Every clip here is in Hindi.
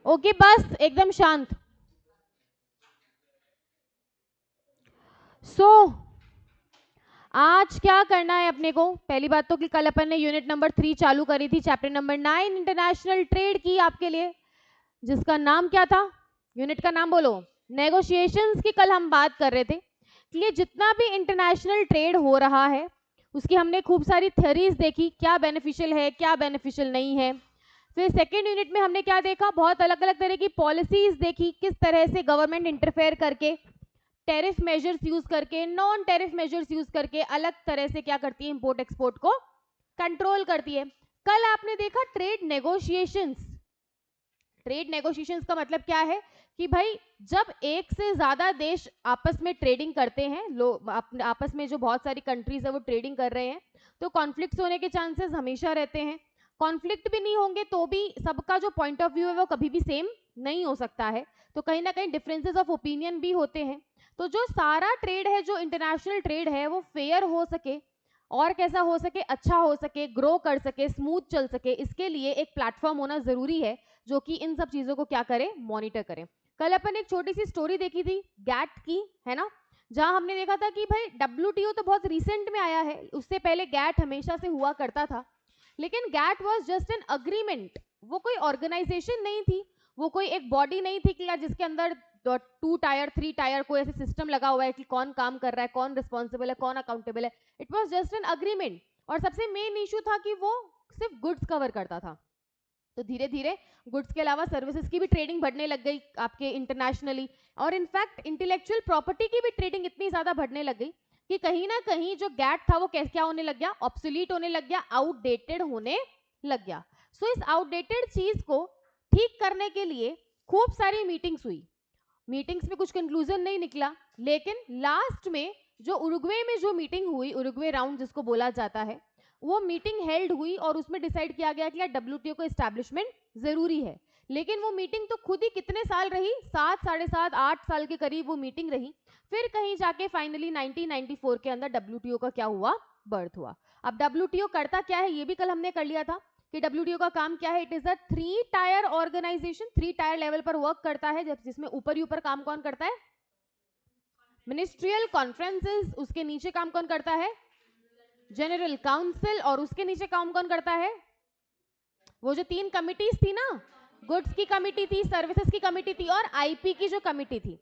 ओके बस एकदम शांत। सो आज क्या करना है अपने को? पहली बात तो कि कल अपन ने यूनिट नंबर 3 चालू करी थी, चैप्टर नंबर 9 इंटरनेशनल ट्रेड की आपके लिए, जिसका नाम क्या था? यूनिट का नाम बोलो। नेगोशिएशंस की कल हम बात कर रहे थे कि ये जितना भी इंटरनेशनल ट्रेड हो रहा है उसकी हमने खूब सारी थ्योरीज देखी, क्या बेनिफिशियल है क्या बेनिफिशियल नहीं है। फिर सेकेंड यूनिट में हमने क्या देखा? बहुत अलग अलग तरह की पॉलिसीज देखी, किस तरह से गवर्नमेंट इंटरफेयर करके, टेरिफ मेजर्स यूज करके, नॉन टेरिफ मेजर्स यूज करके अलग तरह से क्या करती है, इंपोर्ट एक्सपोर्ट को कंट्रोल करती है। कल आपने देखा ट्रेड नेगोशिएशंस। ट्रेड नेगोशिएशंस का मतलब क्या है कि भाई जब एक से ज्यादा देश आपस में ट्रेडिंग करते हैं, आपस में जो बहुत सारी कंट्रीज है वो ट्रेडिंग कर रहे हैं, तो कॉन्फ्लिक्ट होने के चांसेस हमेशा रहते हैं। कॉन्फ्लिक्ट भी नहीं होंगे तो भी सबका जो पॉइंट ऑफ व्यू है वो कभी भी सेम नहीं हो सकता है, तो कहीं ना कहीं डिफरेंसेस ऑफ ओपिनियन भी होते हैं। तो जो सारा ट्रेड है, जो इंटरनेशनल ट्रेड है, वो फेयर हो सके और कैसा हो सके, अच्छा हो सके, ग्रो कर सके, स्मूथ चल सके, इसके लिए एक प्लेटफॉर्म होना जरूरी है जो कि इन सब चीजों को क्या करे, मॉनिटर करे। कल अपन एक छोटी सी स्टोरी देखी थी गैट की, है ना, जहां हमने देखा था कि भाई डब्ल्यूटीओ तो बहुत रिसेंट में आया है, उससे पहले गैट हमेशा से हुआ करता था, लेकिन GATT was just an agreement. वो कोई ऑर्गेनाइजेशन नहीं थी, वो कोई एक बॉडी नहीं थी कि यार जिसके अंदर 2 टायर 3 टायर कोई ऐसे सिस्टम लगा हुआ है कि कौन काम कर रहा है, कौन रिस्पॉन्सिबल है, कौन अकाउंटेबल है। It was just an agreement. और सबसे मेन इशू था कि वो सिर्फ गुड्स कवर करता था। तो धीरे धीरे गुड्स के अलावा सर्विसेज की भी ट्रेडिंग बढ़ने लग गई आपके इंटरनेशनली, और इनफैक्ट इंटेलेक्चुअल प्रॉपर्टी की भी ट्रेडिंग इतनी ज्यादा बढ़ने लग गई कि कहीं ना कहीं जो गैट था वो क्या होने लग गया, ऑब्सोलीट होने लग गया, आउटडेटेड होने लग गया। सो इस आउटडेटेड चीज को ठीक करने के लिए खूब सारी मीटिंग्स हुई। मीटिंग्स में कुछ कंक्लूजन नहीं निकला, लेकिन लास्ट में जो उरुग्वे में जो मीटिंग हुई, उरुग्वे राउंड जिसको बोला जाता है, वो मीटिंग हेल्ड हुई और उसमें डिसाइड किया गया कि यार डब्ल्यूटीओ को एस्टैब्लिशमेंट जरूरी है। लेकिन वो मीटिंग तो खुद ही कितने साल रही, 7 साढ़े 7 8 साल के करीब वो मीटिंग रही। फिर कहीं जाके फाइनली 1994 के अंदर डब्ल्यूटीओ का क्या हुआ, बर्थ हुआ। अब डब्ल्यूटीओ करता क्या है ये भी कल हमने कर लिया था कि डब्ल्यूटीओ का काम क्या है। It is a 3 tier organisation, 3 tier level पर वर्क करता है, जिसमें ऊपर ही ऊपर काम कौन करता है, मिनिस्ट्रियल कॉन्फ्रेंसेस, उसके नीचे काम कौन करता है, जनरल काउंसिल, और उसके नीचे काम कौन करता है, वो जो 3 कमिटीज थी ना, गुड्स की कमिटी थी, सर्विसेज की कमिटी थी और आईपी की जो कमिटी थी।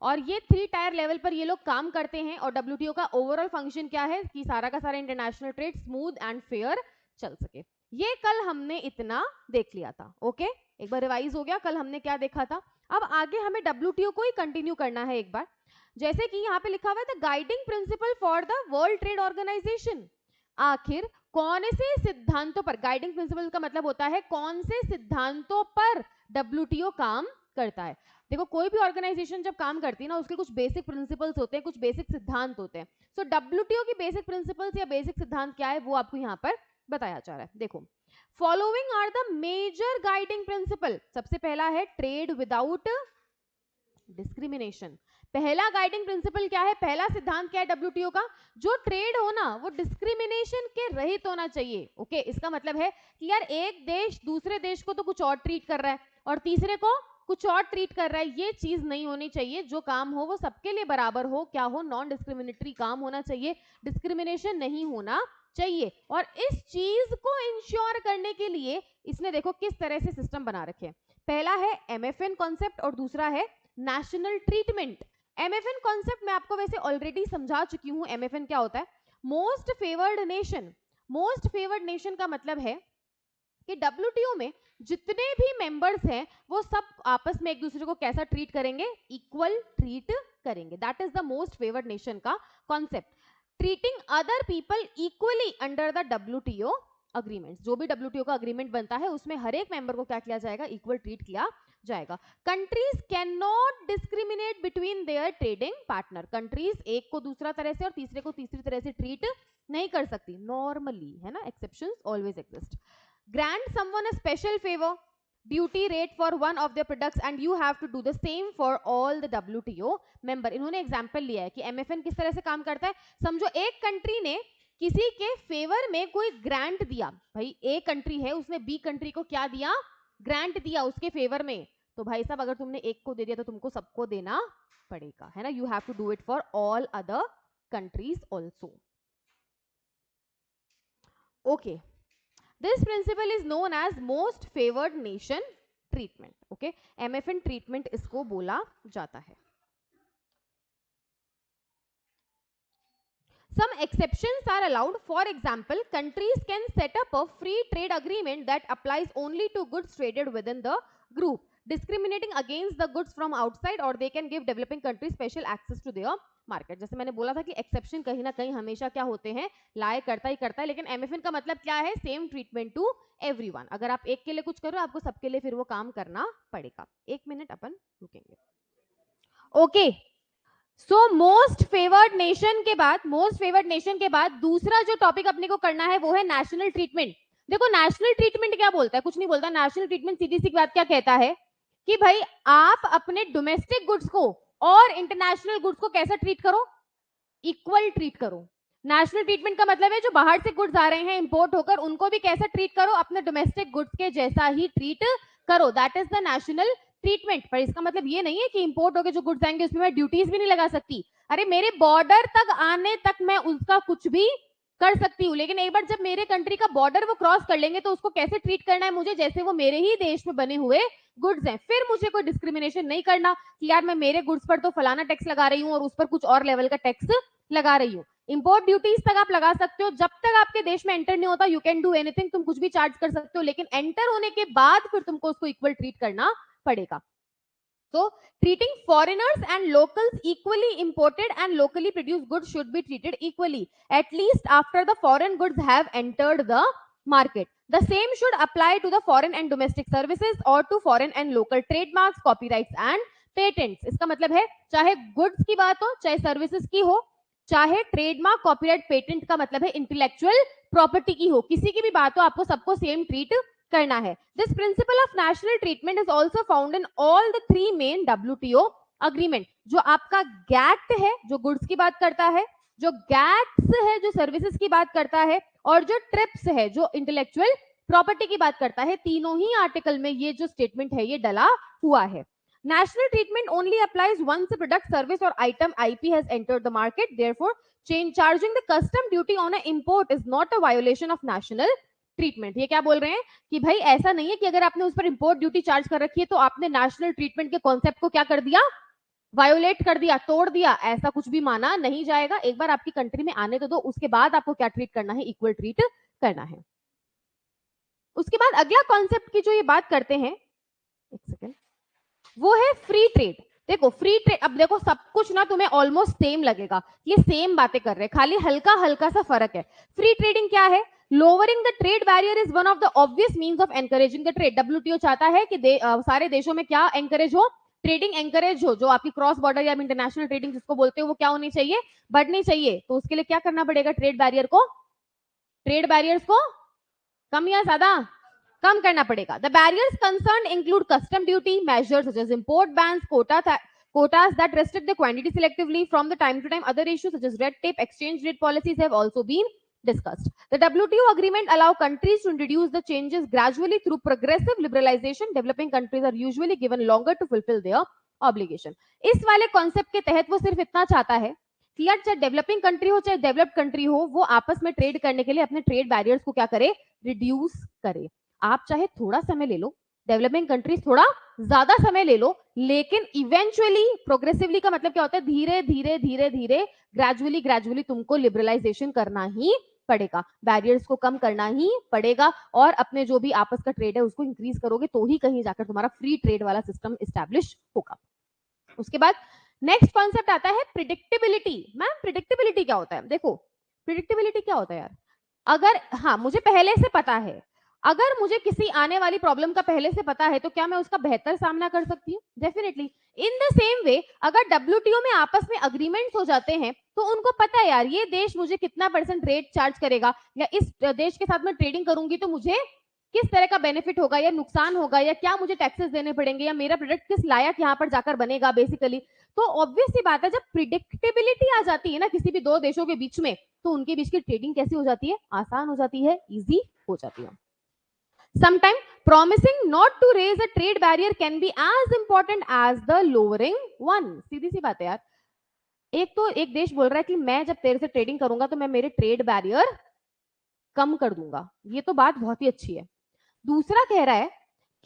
और ये 3 टायर लेवल पर ये लोग काम करते हैं। और डब्ल्यूटीओ का ओवरऑल फंक्शन क्या है कि सारा का सारा international trade smooth and fair चल सके। ये कल हमने इतना देख लिया था। ओके, एक बार रिवाइज हो गया कल हमने क्या देखा था। अब आगे हमें डब्ल्यूटीओ को ही कंटिन्यू करना है एक बार। जैसे कि यहाँ पे लिखा हुआ है the guiding principle for the World Trade Organisation. आखिर कौन से सिद्धांतों पर, गाइडिंग प्रिंसिपल का मतलब होता है कौन से सिद्धांतों पर डब्ल्यूटीओ काम करता है। देखो कोई भी ऑर्गेनाइजेशन जब काम करती है ना, उसके कुछ बेसिक प्रिंसिपल्स होते हैं, कुछ बेसिक सिद्धांत होते हैं। सो डब्ल्यूटीओ की बेसिक प्रिंसिपल्स या बेसिक सिद्धांत क्या है वो आपको यहाँ पर बताया जा रहा है। देखो, following are the major guiding principle. सबसे पहला है ट्रेड विदाउट डिस्क्रिमिनेशन। पहला गाइडिंग प्रिंसिपल क्या है, पहला सिद्धांत क्या है डब्ल्यूटीओ का, जो ट्रेड हो ना वो डिस्क्रिमिनेशन के रहित होना चाहिए। ओके, इसका मतलब है कि यार एक देश दूसरे देश को तो कुछ और ट्रीट कर रहा है और तीसरे को कुछ और ट्रीट कर रहा है, ये चीज नहीं होनी चाहिए। जो काम हो वो सबके लिए बराबर हो, क्या हो, नॉन डिस्क्रिमिनेटरी काम होना चाहिए, डिस्क्रिमिनेशन नहीं होना चाहिए। और इस चीज को इंश्योर करने के लिए इसने देखो किस तरह से सिस्टम बना रखे हैं। पहला है एमएफएन कॉन्सेप्ट और दूसरा है नेशनल ट्रीटमेंट। एमएफएन कॉन्सेप्ट मैं आपको वैसे ऑलरेडी समझा चुकी हूं। एमएफएन क्या होता है, most favoured nation. Most favoured nation का मतलब है कि डब्ल्यूटीओ में जितने भी मेंबर्स हैं वो सब आपस में एक दूसरे को कैसा ट्रीट करेंगे, इक्वल ट्रीट करेंगे। That is the most favoured nation का concept. Treating other people equally under the WTO agreement. जो भी डब्ल्यूटीओ का अग्रीमेंट बनता है उसमें हर एक मेंबर को क्या किया जाएगा, इक्वल ट्रीट किया जाएगा। Countries can not discriminate between their trading partner. Countries एक को दूसरा तरह से और तीसरे को तीसरी तरह से ट्रीट नहीं कर सकती नॉर्मली, है ना, exceptions always exist. grant someone a special favor, duty rate for one of their products and you have to do the same for all the WTO member। इन्होंने एग्जांपल लिया है कि एमएफएन किस तरह से काम करता है। समझो एक कंट्री ने किसी के फेवर में कोई ग्रांट दिया, भाई ए कंट्री है उसने बी कंट्री को क्या दिया, ग्रांट दिया उसके फेवर में, तो भाई साहब अगर तुमने एक को दे दिया तो तुमको सबको देना पड़ेगा, है ना. You have to do it for all other countries also. Okay, this principle is known as most favoured nation treatment. Okay, MFN treatment इसको बोला जाता है. Some exceptions are allowed. For example, countries can set up a free trade agreement that applies only to goods traded within the group, discriminating against the goods from outside, or they can give developing countries special access to their market. जैसे मैंने बोला था कि एक्सेप्शन कहीं ना कहीं हमेशा क्या होते हैं, लाए करता ही करता है, लेकिन MFN का मतलब क्या है, सेम ट्रीटमेंट टू एवरीवन. अगर आप एक के लिए कुछ करो आपको सबके लिए फिर वो काम करना पड़ेगा. एक मिनट अपन रुकेंगे. Okay, so most favoured nation के बाद दूसरा जो टॉपिक अपने को करना है वो है नेशनल ट्रीटमेंट. देखो नेशनल ट्रीटमेंट क्या बोलता है, कुछ नहीं बोलता. नेशनल ट्रीटमेंट सीधी सी बात क्या कहता है कि भाई आप अपने डोमेस्टिक गुड्स को और इंटरनेशनल गुड्स को कैसा ट्रीट करो, इक्वल ट्रीट करो. नेशनल ट्रीटमेंट का मतलब है जो बाहर से गुड्स आ रहे हैं इंपोर्ट होकर उनको भी कैसा ट्रीट करो, अपने डोमेस्टिक गुड्स के जैसा ही ट्रीट करो. That is the national treatment. पर इसका मतलब ये नहीं है कि इंपोर्ट होकर जो गुड्स आएंगे उसमें मैं ड्यूटीज भी नहीं लगा सकती. अरे मेरे बॉर्डर तक आने तक मैं उसका कुछ भी कर सकती हूँ, लेकिन एक बार जब मेरे कंट्री का बॉर्डर वो क्रॉस कर लेंगे तो उसको कैसे ट्रीट करना है मुझे, जैसे वो मेरे ही देश में बने हुए गुड्स हैं. फिर मुझे कोई डिस्क्रिमिनेशन नहीं करना कि यार मैं मेरे गुड्स पर तो फलाना टैक्स लगा रही हूँ और उस पर कुछ और लेवल का टैक्स लगा रही हूँ. इंपोर्ट ड्यूटीज तक आप लगा सकते हो, जब तक आपके देश में एंटर नहीं होता यू कैन डू एनीथिंग, तुम कुछ भी चार्ज कर सकते हो, लेकिन एंटर होने के बाद फिर तुमको उसको इक्वल ट्रीट करना पड़ेगा. So, treating foreigners and locals equally, imported and locally produced goods should be treated equally, at least after the foreign goods have entered the market. The same should apply to the foreign and domestic services or to foreign and local trademarks, copyrights and patents. इसका मतलब है चाहे goods की बात हो, चाहे services की हो, चाहे ट्रेडमार्क, कॉपीराइट, पेटेंट का मतलब है इंटेलेक्चुअल प्रॉपर्टी की हो, किसी की भी बात हो, आपको सबको सेम ट्रीट करना है. This principle of national treatment is also found in all the 3 main WTO agreement. जो आपका गैट है जो गुड्स की बात करता है, जो गैट्स है जो सर्विसेज की बात करता है, और जो ट्रिप्स है जो इंटेलेक्चुअल प्रॉपर्टी की बात करता है, तीनों ही आर्टिकल में ये जो स्टेटमेंट है ये डला हुआ है. National treatment only applies once a product, service or item IP has entered the market. Therefore, charging the custom duty on an import is not a violation of national treatment. ये क्या बोल रहे हैं कि भाई ऐसा नहीं है कि अगर आपने उस पर इंपोर्ट ड्यूटी चार्ज कर रखी है तो आपने नेशनल ट्रीटमेंट के कॉन्सेप्ट को क्या कर दिया, वायोलेट कर दिया, तोड़ दिया. ऐसा कुछ भी माना नहीं जाएगा. एक बार आपकी कंट्री में आने तो दो, उसके बाद आपको क्या ट्रीट करना है, इक्वल ट्रीट करना है. उसके बाद अगला कॉन्सेप्ट की जो ये बात करते हैं, एक सेकेंड, वो है फ्री ट्रेड. देखो फ्री ट्रेड, अब देखो सब कुछ ना तुम्हें ऑलमोस्ट सेम लगेगा, ये सेम बातें कर रहे हैं, खाली हल्का हल्का सा फर्क है. फ्री ट्रेडिंग क्या है, lowering the trade barrier is one of the obvious means of encouraging the trade. WTO चाहता है कि सारे देशों में क्या एंकरेज हो, ट्रेडिंग एंकरेज हो. जो आपकी क्रॉस बॉर्डर या इंटरनेशनल ट्रेडिंग जिसको बोलते हो वो क्या होनी चाहिए, बढ़नी चाहिए. तो उसके लिए क्या करना पड़ेगा, ट्रेड बैरियर्स को कम या ज्यादा कम करना पड़ेगा. The barriers concerned include custom duty measures such as import bans, quotas that restrict the quantity selectively. From the time to time, other issues such as red tape, exchange rate policies have also been discussed. The WTO agreement allow countries to introduce the changes gradually through progressive liberalization. Developing countries are usually given longer to fulfill their obligation. इस वाले कॉन्सेप्ट के तहत वो सिर्फ इतना चाहता है कि यार चाहे डेवलपिंग कंट्री हो चाहे डेवलप्ड कंट्री हो, वो आपस में ट्रेड करने के लिए अपने ट्रेड बैरियर्स को क्या करे, रिड्यूस करे. आप चाहे थोड़ा समय ले लो, डेवलपिंग कंट्रीज थोड़ा ज्यादा समय ले लो, लेकिन इवेंचुअली प्रोग्रेसिवली का मतलब क्या होता है, धीरे धीरे धीरे धीरे ग्रेजुअली तुमको लिबरलाइजेशन करना ही पड़ेगा, बैरियर्स को कम करना ही पड़ेगा, और अपने जो भी आपस का ट्रेड है उसको इंक्रीज करोगे तो ही कहीं जाकर तुम्हारा फ्री ट्रेड वाला सिस्टम एस्टैब्लिश होगा. उसके बाद नेक्स्ट कॉन्सेप्ट आता है प्रिडिक्टेबिलिटी. मैम प्रिडिक्टेबिलिटी क्या होता है, देखो प्रिडिक्टेबिलिटी क्या होता है यार, अगर हाँ मुझे पहले से पता है, अगर मुझे किसी आने वाली प्रॉब्लम का पहले से पता है तो क्या मैं उसका बेहतर सामना कर सकती हूँ, डेफिनेटली. इन द सेम वे अगर WTO में आपस में अग्रीमेंट्स हो जाते हैं तो उनको पता है यार ये देश मुझे कितना % रेट चार्ज करेगा, या इस देश के साथ में ट्रेडिंग करूंगी तो मुझे किस तरह का बेनिफिट होगा या नुकसान होगा, या क्या मुझे टैक्सेस देने पड़ेंगे, या मेरा प्रोडक्ट किस लायक यहाँ पर जाकर बनेगा बेसिकली. तो ऑब्वियस सी बात है जब प्रिडिक्टेबिलिटी आ जाती है ना किसी भी दो देशों के बीच में, तो उनके बीच की ट्रेडिंग कैसी हो जाती है, आसान हो जाती है, इजी हो जाती है. Sometime promising not to raise a trade barrier can be as important as the lowering one. सीधी सी बात है यार, एक देश बोल रहा है कि मैं जब तेरे से ट्रेडिंग करूंगा तो मैं मेरे ट्रेड बैरियर कम कर दूंगा, ये तो बात बहुत ही अच्छी है। दूसरा कह रहा है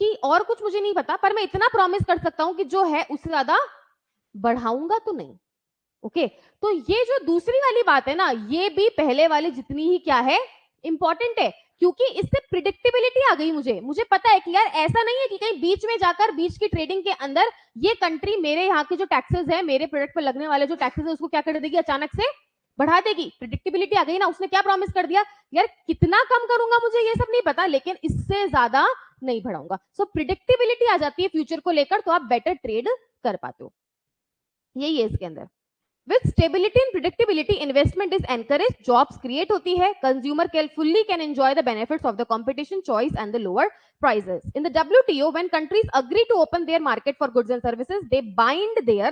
कि और कुछ मुझे नहीं पता, पर मैं इतना प्रॉमिस कर सकता हूं कि जो है उससे ज्यादा बढ़ाऊंगा तो नहीं। ओके, तो ये जो दूसरी वाली बात है ना, ये भी पहले वाली जितनी ही क्या है, इंपॉर्टेंट है, क्योंकि इससे प्रिडिक्टेबिलिटी आ गई। मुझे पता है कि यार ऐसा नहीं है कि कहीं बीच में जाकर बीच की ट्रेडिंग के अंदर ये कंट्री मेरे यहाँ के जो टैक्सेस है, मेरे प्रोडक्ट पर लगने वाले जो टैक्सेस है, उसको क्या कर देगी, अचानक से बढ़ा देगी। प्रिडिक्टेबिलिटी आ गई ना, उसने क्या प्रॉमिस कर दिया, यार कितना कम करूंगा मुझे ये सब नहीं पता, लेकिन इससे ज्यादा नहीं बढ़ाऊंगा। सो प्रिडिक्टेबिलिटी आ जाती है फ्यूचर को लेकर, तो आप बेटर ट्रेड कर पाते हो। यही है इसके अंदर। With stability and predictability, investment is encouraged, jobs create होती है, consumer can enjoy the benefits of the competition, choice and the lower prices. In the WTO, when countries agree to open their market for goods and services, they bind their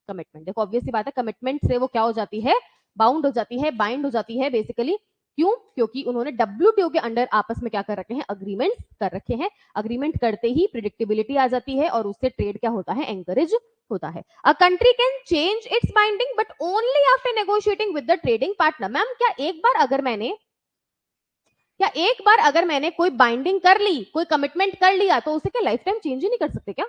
commitment. देखो obvious सी बात है, commitment से वो क्या हो जाती है, बाउंड हो जाती है, बाइंड हो जाती है बेसिकली। क्यों? क्योंकि उन्होंने WTO के अंडर आपस में क्या कर रखे हैं, अग्रीमेंट कर रखे हैं। अग्रीमेंट करते ही प्रिडिक्टेबिलिटी आ जाती है और उससे ट्रेड क्या होता है, एंकरेज होता है। A country can change it's binding but only after negotiating with the trading partner. Ma'am क्या एक बार अगर मैंने कोई बाइंडिंग कर ली, कोई कमिटमेंट कर लिया, तो उसे क्या लाइफ टाइम चेंज ही नहीं कर सकते क्या?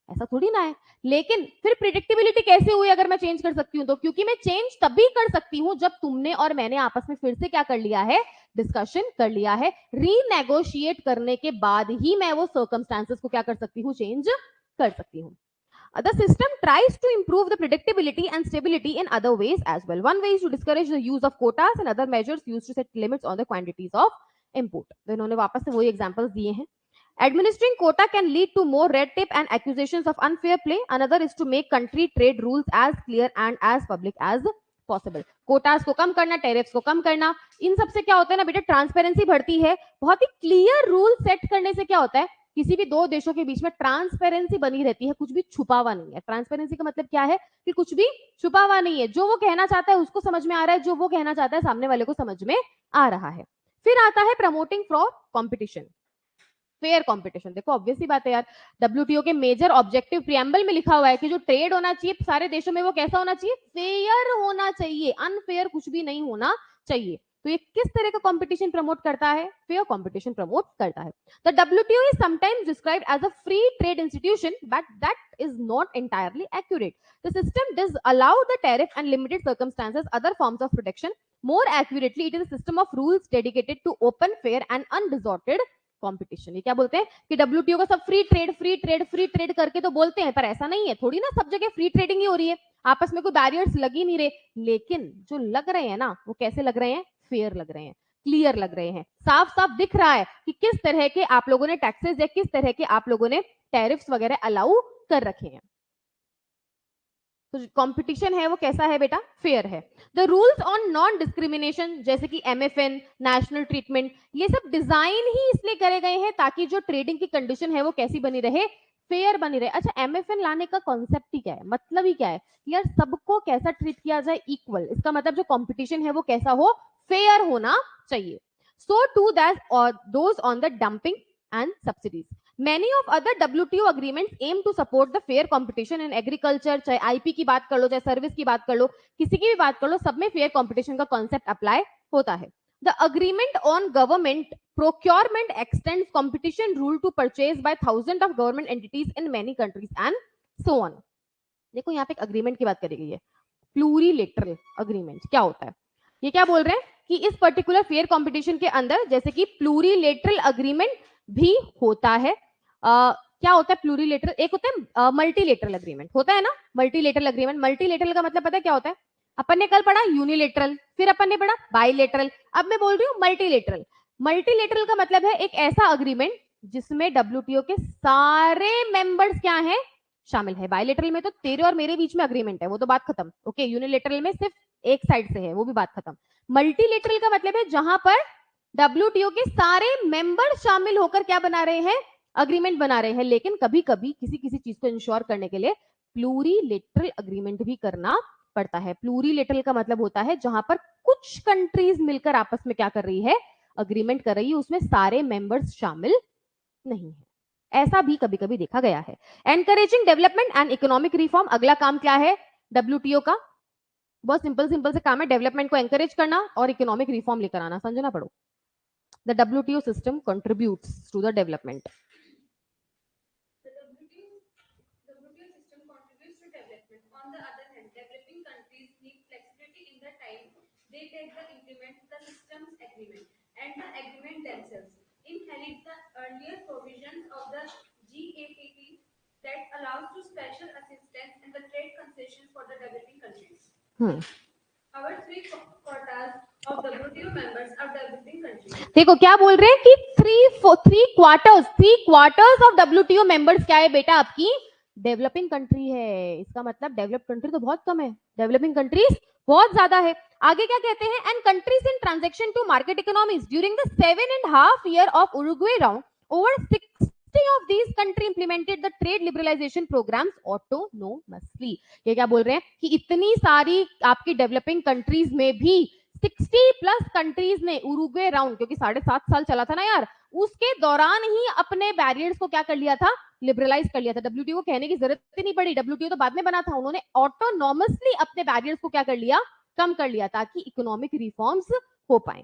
ऐसा थोड़ी ना है। लेकिन फिर प्रिडिक्टेबिलिटी कैसे हुई अगर मैं चेंज कर सकती हूँ तो? क्योंकि मैं चेंज तभी कर सकती हूँ जब तुमने और मैंने आपस में फिर से क्या कर लिया है, डिस्कशन कर लिया है। रीनेगोशिएट करने के बाद ही मैं वो सर्कमस्टांसेस को क्या कर सकती हूँ, चेंज कर सकती हूँ। The system tries to improve the predictability and stability in other ways as well. One way is to discourage the use of quotas and other measures used to set limits on the quantities of import. तो इन्होंने वापस से वही एग्जांपल्स दिए हैं। Administering quota can lead to more red tape and accusations of unfair play. Another is to make country trade rules as clear and as public as possible. Quotas को कम करना, टेरिफ्स को कम करना, इन सब से क्या होता है ना बेटा, ट्रांसपेरेंसी बढ़ती है। बहुत ही क्लियर रूल सेट करने से क्या होता है, किसी भी दो देशों के बीच में ट्रांसपेरेंसी बनी रहती है, कुछ भी छुपा हुआ नहीं है। ट्रांसपेरेंसी का मतलब क्या है कि कुछ भी छुपा हुआ नहीं है, जो वो कहना चाहता है उसको समझ में आ रहा है, जो वो कहना चाहता है सामने वाले को समझ में आ रहा है। फिर आता है promoting for competition, fair competition. देखो ऑब्वियस सी बात है यार, डब्ल्यूटीओ के मेजर ऑब्जेक्टिव प्रियम्बल में लिखा हुआ है कि जो ट्रेड होना चाहिए सारे देशों में वो कैसा होना चाहिए, फेयर होना चाहिए, अनफेयर कुछ भी नहीं होना चाहिए। तो ये किस तरह का कंपटीशन प्रमोट करता है, फेयर कंपटीशन प्रमोट करता है। The WTO is sometimes described as a free trade institution but that is not entirely accurate. The system does allow the tariff and limited circumstances other forms of protection. More accurately, it is a system of rules dedicated to open, fair and undistorted competition. ये क्या बोलते हैं कि डब्ल्यूटीओ का सब फ्री ट्रेड करके तो बोलते हैं, पर ऐसा नहीं है, थोड़ी ना सब जगह फ्री ट्रेडिंग ही हो रही है, आपस में कोई बैरियर्स लग ही नहीं रहे। लेकिन जो लग रहे हैं ना, वो कैसे लग रहे हैं, फेयर लग रहे हैं, क्लियर लग रहे हैं, साफ साफ दिख रहा है कि किस तरह के आप लोगों ने टैक्सेस या किस तरह के आप लोगों ने टैरिफ्स वगैरह अलाउ कर रखे हैं। तो कंपटीशन है वो कैसा है बेटा, फेयर है। The rules on non discrimination जैसे कि MFN, नेशनल ट्रीटमेंट, ये सब डिजाइन ही इसलिए करे गए हैं ताकि जो ट्रेडिंग की कंडीशन है वो कैसी बनी रहे, फेयर बनी रहे। अच्छा, MFN लाने का कॉन्सेप्ट ही क्या है, मतलब ही क्या है यार, सबको कैसा ट्रीट किया जाए, इक्वल। इसका मतलब जो कंपटीशन है वो कैसा हो, फेयर होना चाहिए। So to that those on the dumping and subsidies. Many of other WTO agreements aim to support the fair competition in agriculture, चाहे IP की बात कर लो, चाहे सर्विस की बात कर लो, किसी की भी बात कर लो, सब में फेयर कंपटीशन का कॉन्सेप्ट अप्लाई होता है। The agreement on government procurement extends competition rule to purchase by thousands of government entities in many countries and so on. देखो यहाँ पे एक अग्रीमेंट की बात करी गई है, प्लूरीलेटरल अग्रीमेंट। क्या होता है, ये क्या बोल रहे हैं कि इस पर्टिकुलर फेयर कंपटीशन के अंदर जैसे कि प्लूरीलेटरल अग्रीमेंट भी होता है। क्या होता है प्लूरीलेटरल, एक होता है मल्टीलेटरल अग्रीमेंट, होता है ना मल्टीलेटरल अग्रीमेंट। मल्टीलेटरल का मतलब पता है क्या होता है, अपन ने कल पढ़ा यूनिलेटरल, फिर अपन ने पढ़ा बाईलेटरल, अब मैं बोल रही हूँ मल्टीलेटरल। मल्टीलेटरल का मतलब है एक ऐसा अग्रीमेंट जिसमें डब्ल्यूटीओ के सारे मेंबर्स क्या हैं, शामिल है। बाईलेटरल में तो तेरे और मेरे बीच में अग्रीमेंट है, वो तो बात खत्म। ओके, यूनिलेटरल में सिर्फ एक साइड से है, वो भी बात खत्म। मल्टीलेटरल का मतलब है जहां पर डब्ल्यूटीओ के सारे मेंबर शामिल होकर क्या बना रहे हैं, अग्रीमेंट बना रहे हैं। लेकिन कभी कभी किसी किसी चीज को इंश्योर करने के लिए प्लूरीलेटरल अग्रीमेंट भी करना पड़ता है। प्लूरीलेटरल का मतलब होता है जहां पर कुछ कंट्रीज मिलकर आपस में क्या कर रही है, अग्रीमेंट कर रही है, उसमें सारे मेंबर्स शामिल नहीं है, ऐसा भी कभी कभी देखा गया है। Encouraging development and economic reform, अगला काम क्या है डब्ल्यूटीओ का? बहुत सिंपल सिंपल से काम है, डेवलपमेंट को एनकरेज करना और इकोनॉमिक रिफॉर्म लेकर आना, समझना पड़ो। The WTO system contributes to the development. They take the implement the systems agreement and the agreement themselves inherit the earlier provisions of the GATT that allows to special assistance and the trade concessions for the developing countries. Our three quotas of WTO members are developing countries. देखो क्या बोल रहे हैं कि three quarters of WTO members क्या है बेटा? आपकी डेवलपिंग कंट्री है। इसका मतलब डेवलप्ड कंट्री तो बहुत कम है, डेवलपिंग कंट्रीज बहुत ज्यादा है। आगे क्या कहते हैं? And countries in transaction to market economies during the 7.5 year of Uruguay round, over 60 of these country implemented the trade liberalization programs autonomously। ये क्या बोल रहे हैं कि इतनी सारी आपकी डेवलपिंग कंट्रीज में भी 60+ कंट्रीज ने उरुग्वे राउंड, क्योंकि 7.5 साल चला था ना यार, उसके दौरान ही अपने बैरियर्स को क्या कर लिया था? लिबरलाइज कर लिया था। डब्ल्यूटीओ को कहने की जरूरत ही नहीं पड़ी, डब्ल्यूटीओ तो बाद में बना था, उन्होंने ऑटोनॉमसली अपने बैरियर्स को क्या कर लिया? कम कर लिया, ताकि इकोनॉमिक रिफॉर्म्स हो पाए।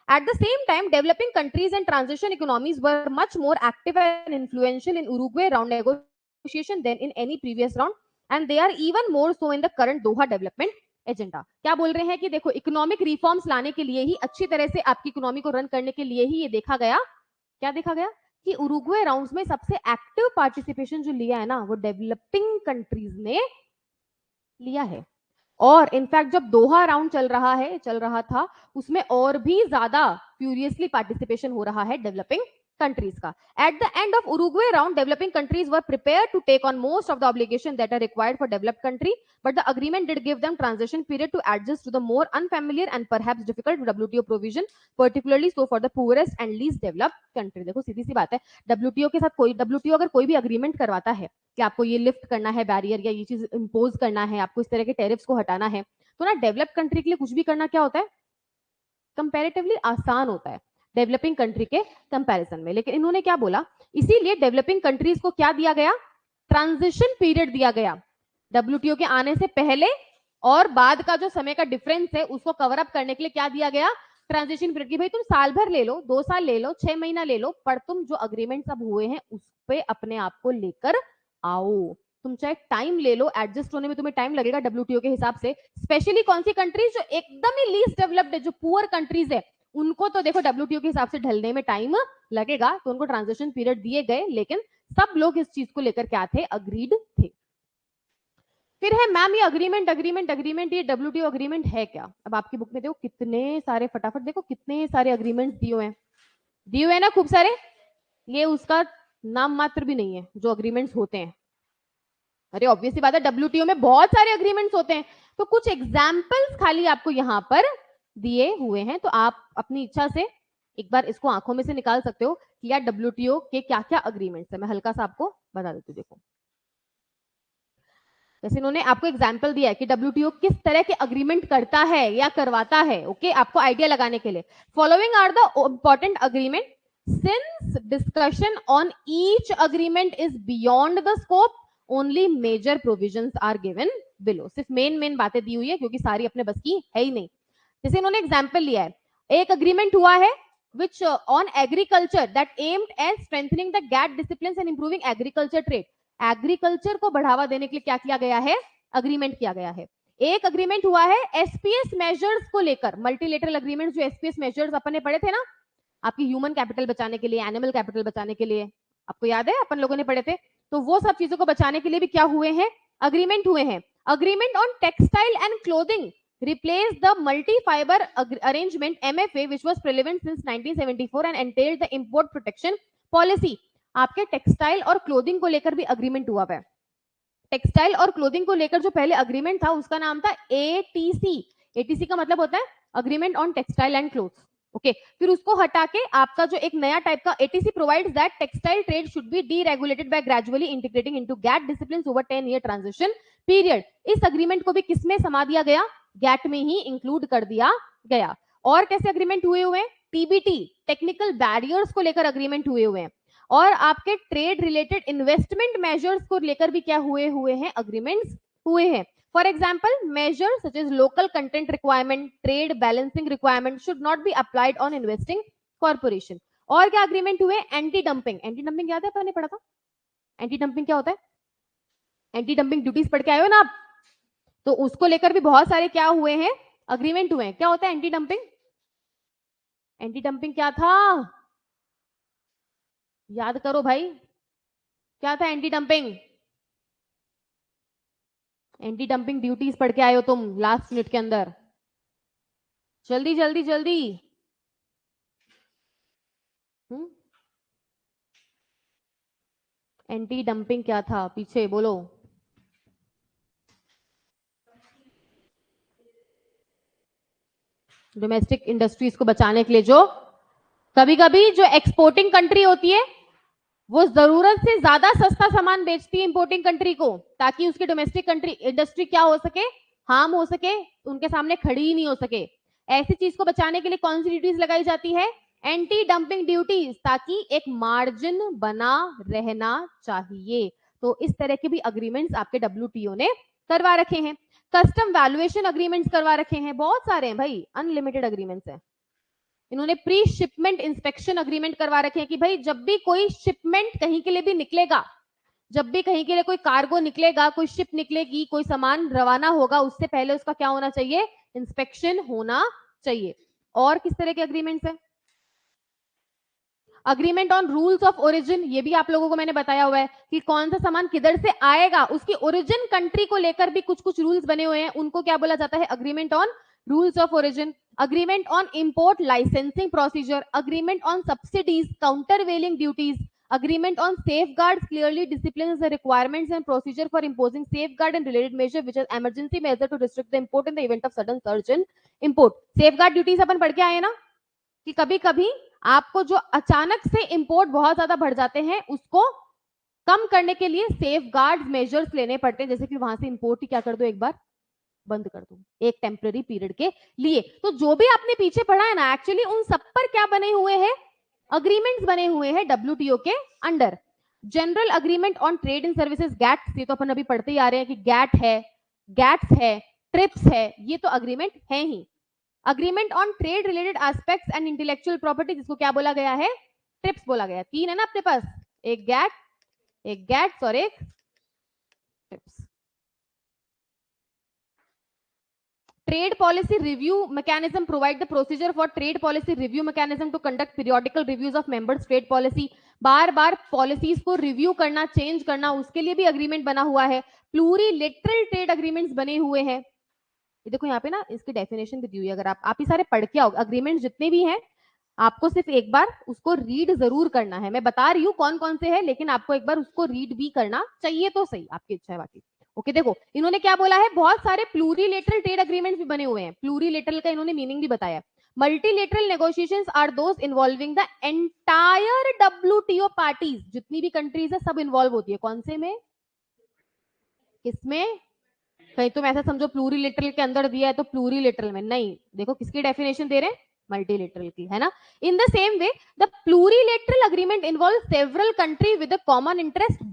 At the same time, developing countries and transition economies were much more active and influential in Uruguay round negotiation than in any previous round, and they are even more so in the current Doha development agenda. क्या बोल रहे हैं कि देखो इकोनॉमिक रिफॉर्म्स लाने के लिए ही, अच्छी तरह से आपकी इकोनॉमी को रन करने के लिए ही ये देखा गया, क्या देखा गया कि उरुग्वे राउंड्स में सबसे एक्टिव पार्टिसिपेशन जो लिया है ना, वो डेवलपिंग कंट्रीज ने लिया है। और इनफैक्ट जब दोहा राउंड चल रहा था, उसमें और भी ज्यादा फ्यूरियसली पार्टिसिपेशन हो रहा है डेवलपिंग countries का। At the end of Uruguay round, developing countries were prepared to take on most of the obligations that are required for developed country, but the agreement did give them transition period to adjust to the more unfamiliar and perhaps difficult WTO provision, particularly so for the poorest and least developed country। देखो सीधी सी बात है, WTO के साथ WTO अगर कोई भी अग्रीमेंट करवाता है कि आपको ये लिफ्ट करना है बैरियर या ये चीज इम्पोज करना है, आपको इस तरह के टेरिफ्स को हटाना है, तो ना डेवलप्ड कंट्री के लिए कुछ भी करना क्या होता है? कंपैरेटिवली आसान होता है डेवलपिंग कंट्री के कंपैरिजन में। लेकिन इन्होंने क्या बोला, इसीलिए डेवलपिंग कंट्रीज को क्या दिया गया? ट्रांजिशन पीरियड दिया गया। डब्ल्यूटीओ के आने से पहले और बाद का जो समय का डिफरेंस है उसको कवर अप करने के लिए क्या दिया गया? Transition period. की भाई तुम साल भर ले लो, 2 साल ले लो, 6 महीना ले लो, पर तुम जो अग्रीमेंट अब हुए हैं उस पे अपने आप को लेकर आओ। तुम चाहे टाइम ले लो, एडजस्ट होने में तुम्हें टाइम लगेगा डब्ल्यूटीओ के हिसाब से। स्पेशली कौन सी कंट्रीज जो एकदम ही लीस्ट डेवलप्ड है, जो पुअर कंट्रीज है, उनको तो देखो डब्ल्यूटीओ के हिसाब से ढलने में टाइम लगेगा, तो उनको ट्रांजिशन पीरियड दिए गए, लेकिन सब लोग इस चीज को लेकर क्या थे? अग्रीड थे। फिर है मैम ये अग्रीमेंट, ये डब्ल्यूटीओ अग्रीमेंट है क्या? अब आपकी बुक में देखो कितने सारे, फटाफट देखो कितने सारे अग्रीमेंट दिए हुए हैं ना, खूब सारे। ये उसका नाम मात्र भी नहीं है जो अग्रीमेंट्स होते हैं। अरे ऑब्वियसली बात है, डब्ल्यूटीओ में बहुत सारे अग्रीमेंट्स होते हैं, तो कुछ एग्जाम्पल्स खाली आपको यहाँ पर दिए हुए हैं, तो आप अपनी इच्छा से एक बार इसको आंखों में से निकाल सकते हो कि यार डब्ल्यूटीओ के क्या क्या अग्रीमेंट्स है। मैं हल्का सा आपको बता देती हूँ। देखो जैसे इन्होंने आपको एग्जाम्पल दिया है कि डब्ल्यूटीओ किस तरह के अग्रीमेंट करता है या करवाता है। ओके, आपको आइडिया लगाने के लिए, following are the important agreement, since discussion on each agreement is beyond the scope, only major provisions are given below. सिर्फ मेन बातें दी हुई है, क्योंकि सारी अपने बस की है ही नहीं। जैसे इन्होंने एग्जाम्पल लिया है, एक अग्रीमेंट हुआ है which on agriculture that aimed at strengthening the GATT disciplines and improving agriculture trade। Agriculture को बढ़ावा देने के लिए क्या किया गया है? अग्रीमेंट किया गया है। एक अग्रीमेंट हुआ है एसपीएस मेजर्स को लेकर, मल्टीलेटरल अग्रीमेंट, जो एसपीएस मेजर्स अपन ने पढ़े थे ना, आपकी ह्यूमन कैपिटल बचाने के लिए, एनिमल कैपिटल बचाने के लिए, आपको याद है अपन लोगों ने पढ़े थे, तो वो सब चीजों को बचाने के लिए भी क्या हुए हैं? अग्रीमेंट हुए हैं। Agreement on textile and clothing replaced the multi-fiber arrangement MFA which was prevalent since 1974 and entailed the import protection policy। आपके टेक्सटाइल और क्लोथिंग को लेकर भी अग्रीमेंट हुआ है। टेक्सटाइल और क्लोथिंग को लेकर जो पहले अग्रीमेंट था उसका नाम था एटीसी। एटीसी का मतलब होता है agreement on textile and clothes. Okay, फिर उसको हटा के आपका जो एक नया टाइप का ATC provides that textile trade should be deregulated by gradually integrating into GATT disciplines over 10 year transition period. इस अग्रीमेंट को भी किसमें समा दिया गया? गैट में ही इंक्लूड कर दिया गया। और कैसे अग्रीमेंट हुए हैं? टीबीटी, टेक्निकल बैरियर्स को लेकर अग्रीमेंट हुए हैं। और आपके ट्रेड रिलेटेड इन्वेस्टमेंट मेजर्स को लेकर भी क्या हुए हैं, अग्रीमेंट्स हुए हैं. For example, measures such as local content requirement, trade balancing requirement should not be applied on investing corporation. और क्या अग्रीमेंट हुए, एंटी डंपिंग. एंटी डंपिंग याद है, आपने पढ़ा था. एंटी डंपिंग क्या होता है, एंटी डंपिंग ड्यूटीज पढ़ के आए हो ना आप, तो उसको लेकर भी बहुत सारे क्या हुए हैं, अग्रीमेंट हुए हैं. क्या होता है एंटी डंपिंग, एंटी डंपिंग क्या था, याद करो भाई, क्या था anti dumping. Anti dumping duties पढ़ के आए हो तुम लास्ट मिनट के अंदर, जल्दी जल्दी जल्दी. एंटी डंपिंग क्या था, पीछे बोलो. डोमेस्टिक इंडस्ट्रीज को बचाने के लिए जो कभी कभी जो एक्सपोर्टिंग कंट्री होती है वो जरूरत से ज्यादा सस्ता सामान बेचती है इंपोर्टिंग कंट्री को, ताकि उसकी डोमेस्टिक कंट्री इंडस्ट्री क्या हो सके, हार्म हो सके, उनके सामने खड़ी ही नहीं हो सके. ऐसी चीज को बचाने के लिए कौन सी ड्यूटीज लगाई जाती है, एंटी डंपिंग ड्यूटीज, ताकि एक मार्जिन बना रहना चाहिए. तो इस तरह के भी अग्रीमेंट्स आपके डब्ल्यूटीओ ने करवा रखे हैं. कस्टम वैल्यूएशन अग्रीमेंट्स करवा रखे हैं, बहुत सारे हैं भाई, अनलिमिटेड अग्रीमेंट्स हैं. इन्होंने प्री शिपमेंट इंस्पेक्शन अग्रीमेंट करवा रखे हैं कि भाई जब भी कोई शिपमेंट कहीं के लिए भी निकलेगा, जब भी कहीं के लिए कोई कार्गो निकलेगा, कोई शिप निकलेगी, कोई सामान रवाना होगा, उससे पहले उसका क्या होना चाहिए, इंस्पेक्शन होना चाहिए. और किस तरह के अग्रीमेंट्स हैं, agreement on rules of origin, ये भी आप लोगों को मैंने बताया हुआ है कि कौन सा सामान किधर से आएगा, उसकी ओरिजिन कंट्री को लेकर भी कुछ कुछ रूल्स बने हुए हैं, उनको क्या बोला जाता है, agreement on rules of origin. Agreement on import licensing procedure, agreement on subsidies, countervailing duties, agreement on safeguards clearly disciplines the requirements and procedure for imposing safeguard and related measure which is emergency measure to restrict the import in the event of sudden surge in import. safeguard duties अपन पढ़ के आए ना कि कभी कभी आपको जो अचानक से इंपोर्ट बहुत ज्यादा बढ़ जाते हैं उसको कम करने के लिए सेफगार्ड मेजर्स लेने पड़ते हैं, जैसे कि वहां से इंपोर्ट ही क्या कर दो, एक बार बंद कर दो एक टेम्पररी पीरियड के लिए. तो जो भी आपने पीछे पढ़ा है ना, एक्चुअली उन सब पर क्या बने हुए हैं, अग्रीमेंट्स बने हुए हैं डब्ल्यूटीओ के under. General agreement on trade in services gets, ये तो अपन अभी पढ़ते ही आ रहे हैं कि गैट है, गैट्स है, ट्रिप्स है, ये तो अग्रीमेंट है ही. Agreement on trade related aspects and intellectual property, जिसको क्या बोला गया है, ट्रिप्स बोला गया. तीन है ना अपने पास, एक गैट्स और एक trips. Trade policy review mechanism provide the procedure for trade policy review mechanism to conduct periodical reviews of members trade policy. Bar bar policies को रिव्यू करना, चेंज करना, उसके लिए भी अग्रीमेंट बना हुआ है. प्लूरिलेटरल ट्रेड अग्रीमेंट्स बने हुए हैं. ये देखो यहाँ पे ना इसकी डेफिनेशन भी दी हुई है, अगर आप ही सारे पढ़ के आओ, अग्रीमेंट जितने भी हैं आपको सिर्फ एक बार उसको रीड जरूर करना है. मैं बता रही हूँ कौन कौन से है, लेकिन आपको एक बार उसको रीड भी करना चाहिए तो सही, आपकी इच्छा है बाकी. ओके देखो इन्होंने क्या बोला है, बहुत सारे प्लूरिलेटरल ट्रेड अग्रीमेंट्स भी बने हुए हैं. प्लूरिलेटरल का इन्होंने मीनिंग भी बताया. Multilateral negotiations are those involving the entire WTO parties, जितनी भी कंट्रीज है सब इन्वॉल्व होती है. कौन से में, किसमें, कहीं तुम ऐसा समझो प्लूरिलेटरल के अंदर दिया है तो प्लूरिलेटरल में नहीं, देखो किसकी डेफिनेशन दे रहे हैं, मल्टीलेटरल की, है ना. In the same way the plurilateral agreement involve several country with a common interest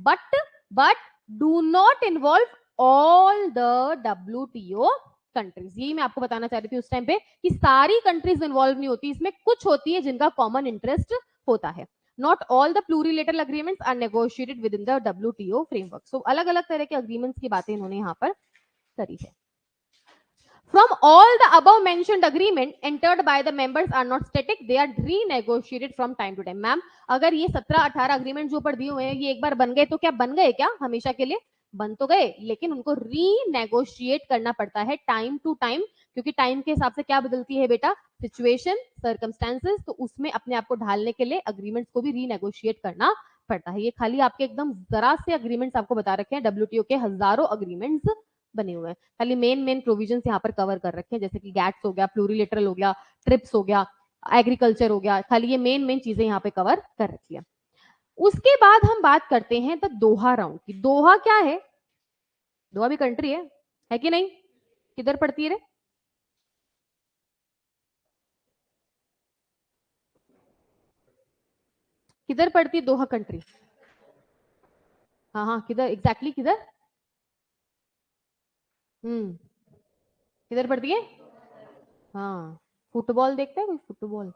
but do not involve all the WTO countries. यही मैं आपको बताना चाह रही थी उस टाइम पे कि सारी कंट्रीज इन्वॉल्व नहीं होती, इसमें कुछ होती है जिनका कॉमन इंटरेस्ट होता है. Not all the plurilateral agreements are negotiated within the WTO framework. So अलग अलग तरह के agreements की बातें इन्होंने यहाँ पर करी है. From all the above mentioned agreement entered by the members are not static, they are renegotiated from time to time. Ma'am अगर ये 17-18 अग्रीमेंट जो ऊपर दिए हुए हैं ये एक बार बन गए तो क्या बन गए, क्या हमेशा के लिए बन तो गए, लेकिन उनको रीनेगोशिएट करना पड़ता है टाइम टू टाइम, क्योंकि टाइम के हिसाब से क्या बदलती है बेटा, सिचुएशन, सर्कमस्टेंसेस, तो उसमें अपने आप को ढालने के लिए अग्रीमेंट्स को भी रीनेगोशिएट करना पड़ता है. ये खाली आपके एकदम जरा से अग्रीमेंट्स आपको बता रखे हैं, डब्ल्यूटीओ के हजारों अग्रीमेंट्स बने हुए हैं. खाली मेन प्रोविजंस यहाँ पर कवर कर रखे हैं, जैसे कि गैट्स हो गया, प्लूरिलेटरल हो गया, ट्रिप्स हो गया, एग्रीकल्चर हो गया, खाली ये मेन चीजें यहाँ पे कवर कर रखी है. उसके बाद हम बात करते हैं द दोहा राउंड की. दोहा क्या है, दोहा भी कंट्री है कि नहीं, किधर पड़ती है रे, किधर पड़ती है दोहा कंट्री? हाँ हाँ, किधर एग्जैक्टली किधर? किधर पड़ती है? हाँ, फुटबॉल देखते हैं कोई फुटबॉल?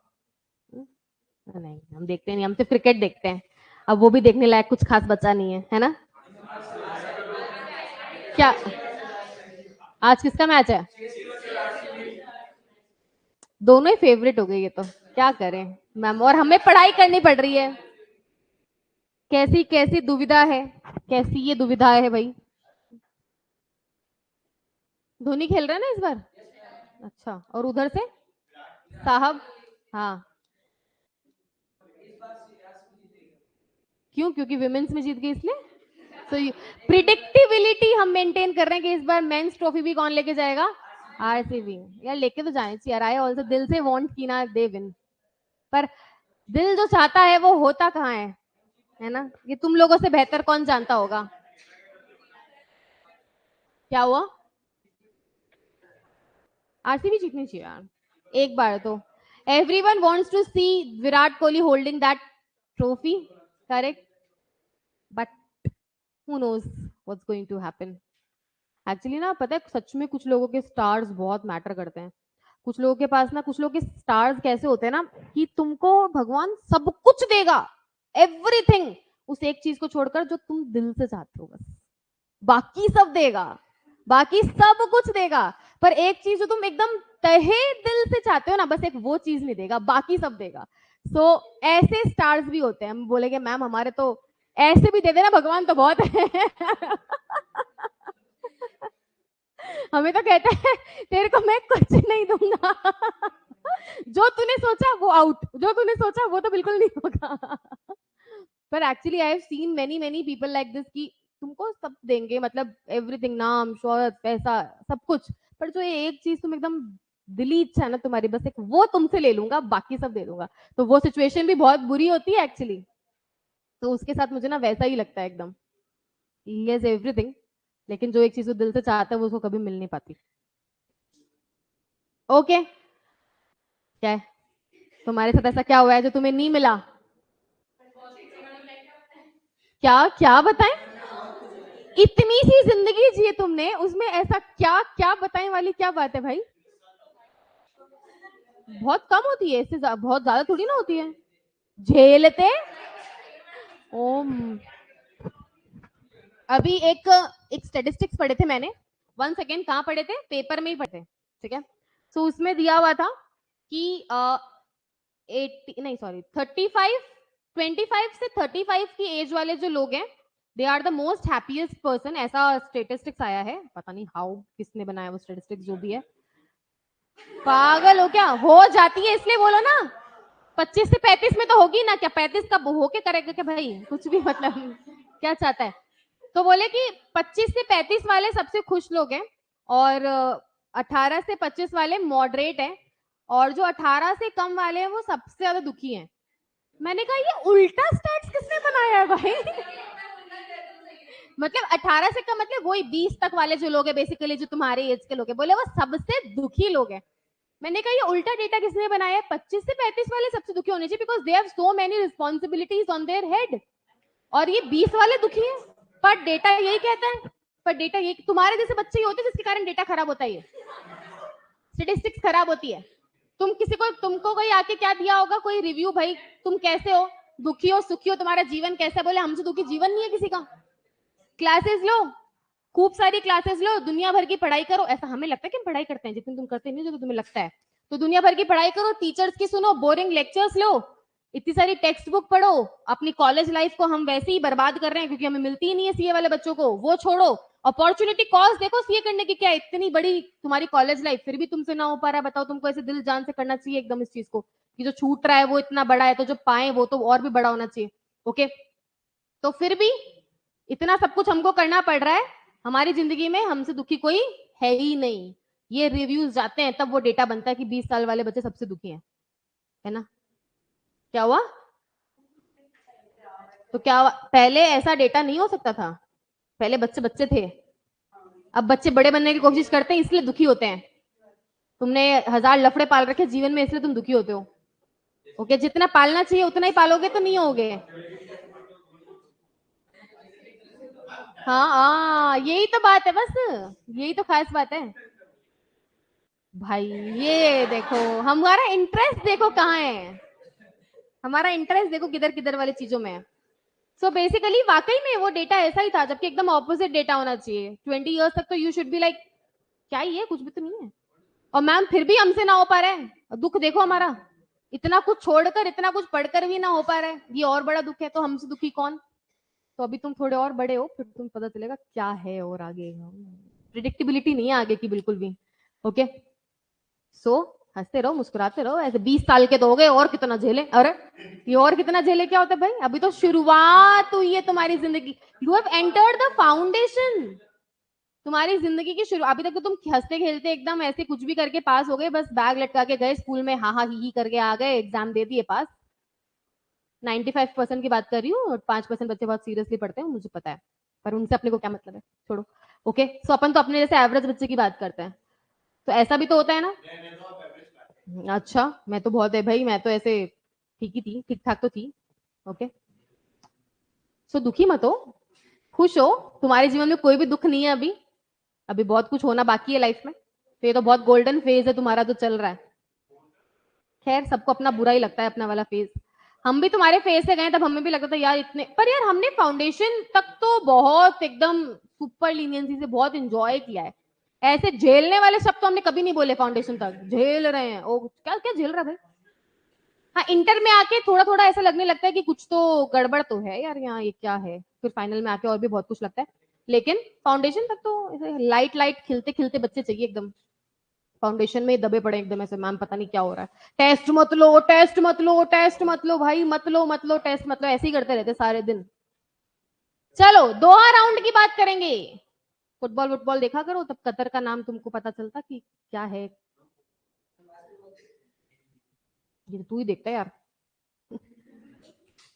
नहीं, हम देखते नहीं, हम तो क्रिकेट देखते हैं। अब वो भी देखने लायक कुछ खास बचा नहीं है ना? क्या आज किसका मैच है? दोनों ही फेवरेट हो गए ये तो, क्या करें मैम, और हमें पढ़ाई करनी पड़ रही है। कैसी कैसी दुविधा है, कैसी ये दुविधा है भाई। धोनी खेल रहा है ना इस बार? अच्छा, और उधर से साहब? हाँ, क्यों? क्योंकि विमेन्स में जीत गई इसलिए? तो प्रिडिक्टिबिलिटी हम मेंटेन कर रहे हैं कि इस बार मेंस ट्रॉफी भी कौन लेके जाएगा? आरसीबी। यार लेके तो जाने चाहिए यार, आई ऑल्सो दिल से वांट की ना दे विन, पर दिल जो चाहता है वो होता कहाँ है ना? ये तुम लोगों से बेहतर कौन जानता होगा। क्या हुआ? आरसीबी जीतनी चाहिए यार एक बार तो। Everyone wants to see Virat Kohli holding that trophy, correct, but who knows what's going to happen. Actually ना पता है, सच में कुछ लोगों के स्टार्स बहुत मैटर करते हैं। कुछ लोगों के पास ना, कुछ लोगों के स्टार्स कैसे होते हैं ना कि तुमको भगवान सब कुछ देगा, एवरीथिंग, उस एक चीज को छोड़कर जो तुम दिल से चाहते हो बस, बाकी सब देगा, बाकी सब कुछ देगा, पर एक चीज जो तुम एकदम तहे दिल से चाहते हो ना, बस एक वो चीज नहीं देगा, बाकी सब देगा। सो ऐसे स्टार्स भी होते हैं। हम बोलेंगे मैम हमारे तो ऐसे भी दे देना भगवान तो बहुत है। हमें तो कहते हैं तेरे को मैं कुछ नहीं दूंगा। जो तूने सोचा वो आउट, जो तूने सोचा वो तो बिल्कुल नहीं होगा। पर actually I have seen many many people like this कि तुमको सब देंगे, मतलब एवरीथिंग, नाम शोहरत पैसा सब कुछ, पर जो ये एक चीज तुम एकदम दिली इच्छा है ना तुम्हारी, बस एक वो तुमसे ले लूंगा, बाकी सब दे दूंगा, तो वो सिचुएशन भी बहुत बुरी होती है एक्चुअली। तो उसके साथ मुझे ना वैसा ही लगता है एकदम, ही हैज एवरीथिंग, लेकिन जो एक चीज वो दिल से चाहता है वो उसको कभी मिल नहीं पाती। ओके, क्या है तुम्हारे साथ ऐसा क्या हुआ है जो तुम्हें नहीं मिला? क्या क्या बताएं? इतनी सी जिंदगी जी तुमने, उसमें ऐसा क्या क्या बताने वाली क्या बात है भाई? बहुत कम होती है, इससे बहुत ज्यादा थोड़ी ना होती है। झेलते ओम। अभी एक एक स्टेटिस्टिक्स पढ़े थे मैंने, 1 सेकेंड, कहाँ पढ़े थे? पेपर में ही पढ़े थे, ठीक है। सो उसमें दिया हुआ था कि 80 नहीं सॉरी 35, 25 से 35 की एज वाले जो लोग हैं, they are the most happiest person, ऐसा स्टेटिस्टिक्स आया है, पता नहीं हाउ, किसने बनाया वो स्टेटिस्टिक्स, जो भी है। पागल हो क्या? हो जाती है इसलिए बोलो ना, 25 से 35 में तो होगी ना, क्या 35 का होके करेगा क्या भाई, कुछ भी मतलब क्या चाहता है। तो बोले कि 25 से 35 वाले सबसे खुश लोग हैं, और 18 से 25 वाले मॉडरेट हैं, और जो 18 से कम वाले हैं वो सबसे ज्यादा दुखी हैं। मैंने कहा ये उल्टा स्टैट्स किसने बनाया है भाई? मतलब 18 से कम मतलब वही 20 तक वाले जो लोग हैं बेसिकली, जो तुम्हारे एज के लोग हैं, बोले वो सबसे दुखी लोग हैं। मैंने कहा ये उल्टा डेटा किसने बनाया है? 25 से 35 वाले सबसे दुखी होने चाहिए, because they have so many responsibilities on their head, और ये 20 वाले दुखी हैं। पर डेटा यही कहता है, पर डेटा ये तुम्हारे जैसे बच्चे ही होते हैं जिसके कारण डेटा खराब होता है, स्टेटिस्टिक्स खराब होती है। तुम किसी को, तुमको कोई आके क्या दिया होगा, कोई रिव्यू, भाई तुम कैसे हो, दुखी हो सुखी हो, तुम्हारा जीवन कैसा है, बोले हमसे दुखी जीवन नहीं है किसी का। क्लासेस लो, खूब सारी क्लासेस लो, दुनिया भर की पढ़ाई करो, ऐसा हमें लगता है कि हम पढ़ाई करते हैं, जितनी तुम करते नहीं जो तो तुम्हें लगता है। तो दुनिया भर की पढ़ाई करो, टीचर्स की सुनो, बोरिंग लेक्चर्स लो, इतनी सारी टेक्स्ट बुक पढ़ो, अपनी कॉलेज लाइफ को हम वैसे ही बर्बाद कर रहे हैं क्योंकि हमें मिलती ही नहीं है सीए वाले बच्चों को, वो छोड़ो। अपॉर्चुनिटी कॉस्ट देखो सीए करने की, क्या इतनी बड़ी तुम्हारी कॉलेज लाइफ, फिर भी तुमसे ना हो पा रहा है, बताओ तुमको ऐसे दिल जान से करना चाहिए एकदम इस चीज को, कि जो छूट रहा है वो इतना बड़ा है, तो जो पाए वो तो और भी बड़ा होना चाहिए। ओके, तो फिर भी इतना सब कुछ हमको करना पड़ रहा है, हमारी जिंदगी में हमसे दुखी कोई है ही नहीं। ये रिव्यूज जाते हैं तब वो डेटा बनता है कि 20 साल वाले बच्चे सबसे दुखी हैं, है ना? क्या हुआ? तो क्या हुआ? पहले ऐसा डेटा नहीं हो सकता था, पहले बच्चे बच्चे थे, अब बच्चे बड़े बनने की कोशिश करते हैं इसलिए दुखी होते हैं। तुमने 1000 लफड़े पाल रखे जीवन में इसलिए तुम दुखी होते हो। ओके, जितना पालना चाहिए उतना ही पालोगे तो नहीं होगे। हाँ हाँ, यही तो बात है, बस यही तो खास बात है भाई। ये देखो, हमारा इंटरेस्ट देखो कहाँ है, हमारा इंटरेस्ट देखो किधर किधर वाली चीजों में है। सो बेसिकली वाकई में वो डेटा ऐसा ही था, जबकि एकदम ऑपोजिट डेटा होना चाहिए। 20 years तक तो यू शुड बी लाइक क्या ही है, कुछ भी तो नहीं है। और मैम फिर भी हमसे ना हो पा रहा है, दुख देखो हमारा, इतना कुछ छोड़कर, इतना कुछ पढ़कर भी ना हो पा रहा है, ये और बड़ा दुख है। तो हमसे दुखी कौन? तो अभी तुम थोड़े और बड़े हो, फिर तुम पता चलेगा क्या है और आगे। प्रिडिक्टेबिलिटी नहीं है आगे की बिल्कुल भी। ओके, सो हंसते रहो, मुस्कुराते रहो, ऐसे 20 साल के तो हो गए, और कितना झेले? अरे ये और कितना झेले क्या होता है भाई, अभी तो शुरुआत हुई है तुम्हारी जिंदगी। You have entered the foundation, तुम्हारी जिंदगी की शुरू। अभी तक तो तुम हंसते खेलते एकदम ऐसे कुछ भी करके पास हो गए, बस बैग लटका के गए स्कूल में, हाँ हाँ ही करके आ गए, एग्जाम दे दिए, पास। 95% की बात कर रही हूँ, और 5% बच्चे बहुत सीरियसली पढ़ते हैं, मुझे पता है, पर उनसे अपने को क्या मतलब है, छोड़ो। ओके, सो अपन तो अपने जैसे एवरेज बच्चे की बात करते हैं, तो ऐसा भी तो होता है ना। अच्छा, मैं तो बहुत है भाई, मैं तो ऐसे ठीक ही थी, ठीक ठाक तो थी। ओके, सो दुखी मत हो, खुश हो, तुम्हारे जीवन में कोई भी दुख नहीं है अभी, अभी बहुत कुछ होना बाकी है लाइफ में। तो ये तो बहुत गोल्डन फेज है तुम्हारा जो चल रहा है। खैर, सबको अपना बुरा ही लगता है अपना वाला फेज। हम भी तुम्हारे फेज से गए, तब हमें भी लगता था यार इतने, पर यार हमने फाउंडेशन तक तो बहुत एकदम सुपर लीनियंसी से बहुत एंजॉय किया है। ऐसे झेलने वाले शब्द तो हमने कभी नहीं बोले, फाउंडेशन तक झेल रहे हैं, ओ क्या क्या झेल रहा है भाई। हाँ, इंटर में आके थोड़ा थोड़ा ऐसा लगने लगता है कि कुछ तो गड़बड़ तो है यार यहाँ, ये क्या है। फिर फाइनल में आके और भी बहुत कुछ लगता है, लेकिन फाउंडेशन तक तो लाइट लाइट खिलते खिलते बच्चे चाहिए एकदम। फाउंडेशन में दबे पड़े एकदम ऐसे, मैम पता नहीं क्या हो रहा है, टेस्ट मत लो, टेस्ट मत लो, टेस्ट मत लो भाई, मत लो मत लो, टेस्ट मत लो, ऐसे ही करते रहते सारे दिन। चलो दोहा राउंड की बात करेंगे। फुटबॉल वुटबॉल देखा करो, तब कतर का नाम तुमको पता चलता कि क्या है। ये तू ही देखता है यार।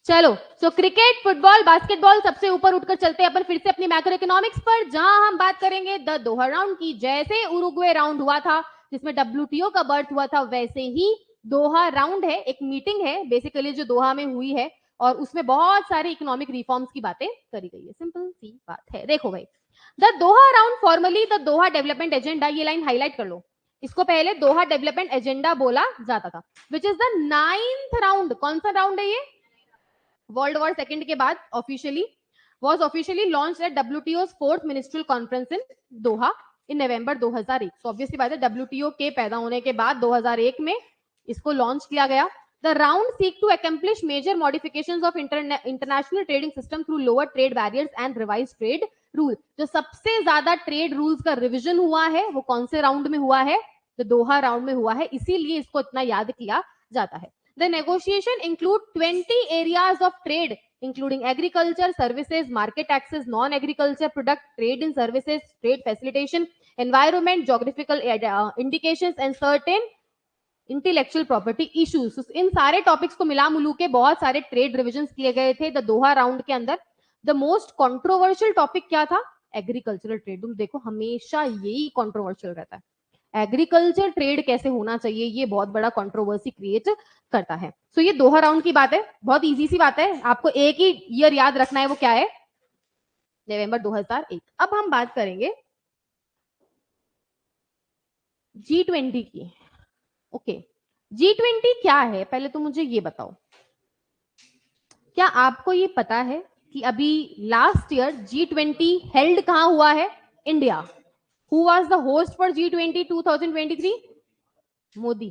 चलो, सो क्रिकेट, फुटबॉल, बास्केटबॉल, सबसे ऊपर उठकर चलते हैं अपन फिर से अपनी मैक्रो इकोनॉमिक्स पर, जहां हम बात करेंगे द दोहा राउंड की। जैसे उरुग्वे राउंड हुआ था जिसमें डब्ल्यूटीओ का बर्थ हुआ था, वैसे ही दोहा राउंड है, एक मीटिंग है बेसिकली जो दोहा में हुई है, और उसमें बहुत सारे इकोनॉमिक रिफॉर्म्स की बातें करी गई है। सिंपल सी बात है। देखो भाई, the Doha round, formally the Doha development agenda, ये लाइन हाईलाइट कर लो, इसको पहले दोहा डेवलपमेंट एजेंडा बोला जाता था, which is the 9th round. कौन सा राउंड है ये? वर्ल्ड वॉर सेकंड के बाद officially was officially launched at WTO's 4th ministerial conference in Doha in November 2001। so obviously बात है, WTO के पैदा होने के बाद 2001 में इसको लॉन्च किया गया। The round seek to accomplish major modifications of international trading system through lower trade barriers and revised trade rule। जो सबसे ज्यादा ट्रेड रूल्स का रिविजन हुआ है वो कौन से राउंड में हुआ है? तो दोहा राउंड में हुआ है, इसीलिए इसको इतना याद किया जाता है। The negotiation include 20 areas of trade including agriculture, services, market access, non-agriculture product, trade in services, trade facilitation, environment, geographical indications and certain intellectual property issues. इन सारे टॉपिक्स को मिला मुलू के बहुत सारे ट्रेड रिविजन किए गए थे द दोहा राउंड के अंदर। द मोस्ट कंट्रोवर्शियल टॉपिक क्या था? Agricultural trade. तुम देखो हमेशा यही कंट्रोवर्शियल रहता है, एग्रीकल्चर ट्रेड कैसे होना चाहिए, ये बहुत बड़ा कंट्रोवर्सी क्रिएट करता है। सो ये दोहा राउंड की बात है, बहुत इजी सी बात है, आपको एक ही ईयर याद रखना है, वो क्या है? नवंबर 2001। अब हम बात करेंगे G20 की। ओके, G20 क्या है पहले तो मुझे ये बताओ, क्या आपको ये पता है कि अभी लास्ट ईयर G20 हेल्ड कहां हुआ है? India. Who was the host for G20 2023? Modi,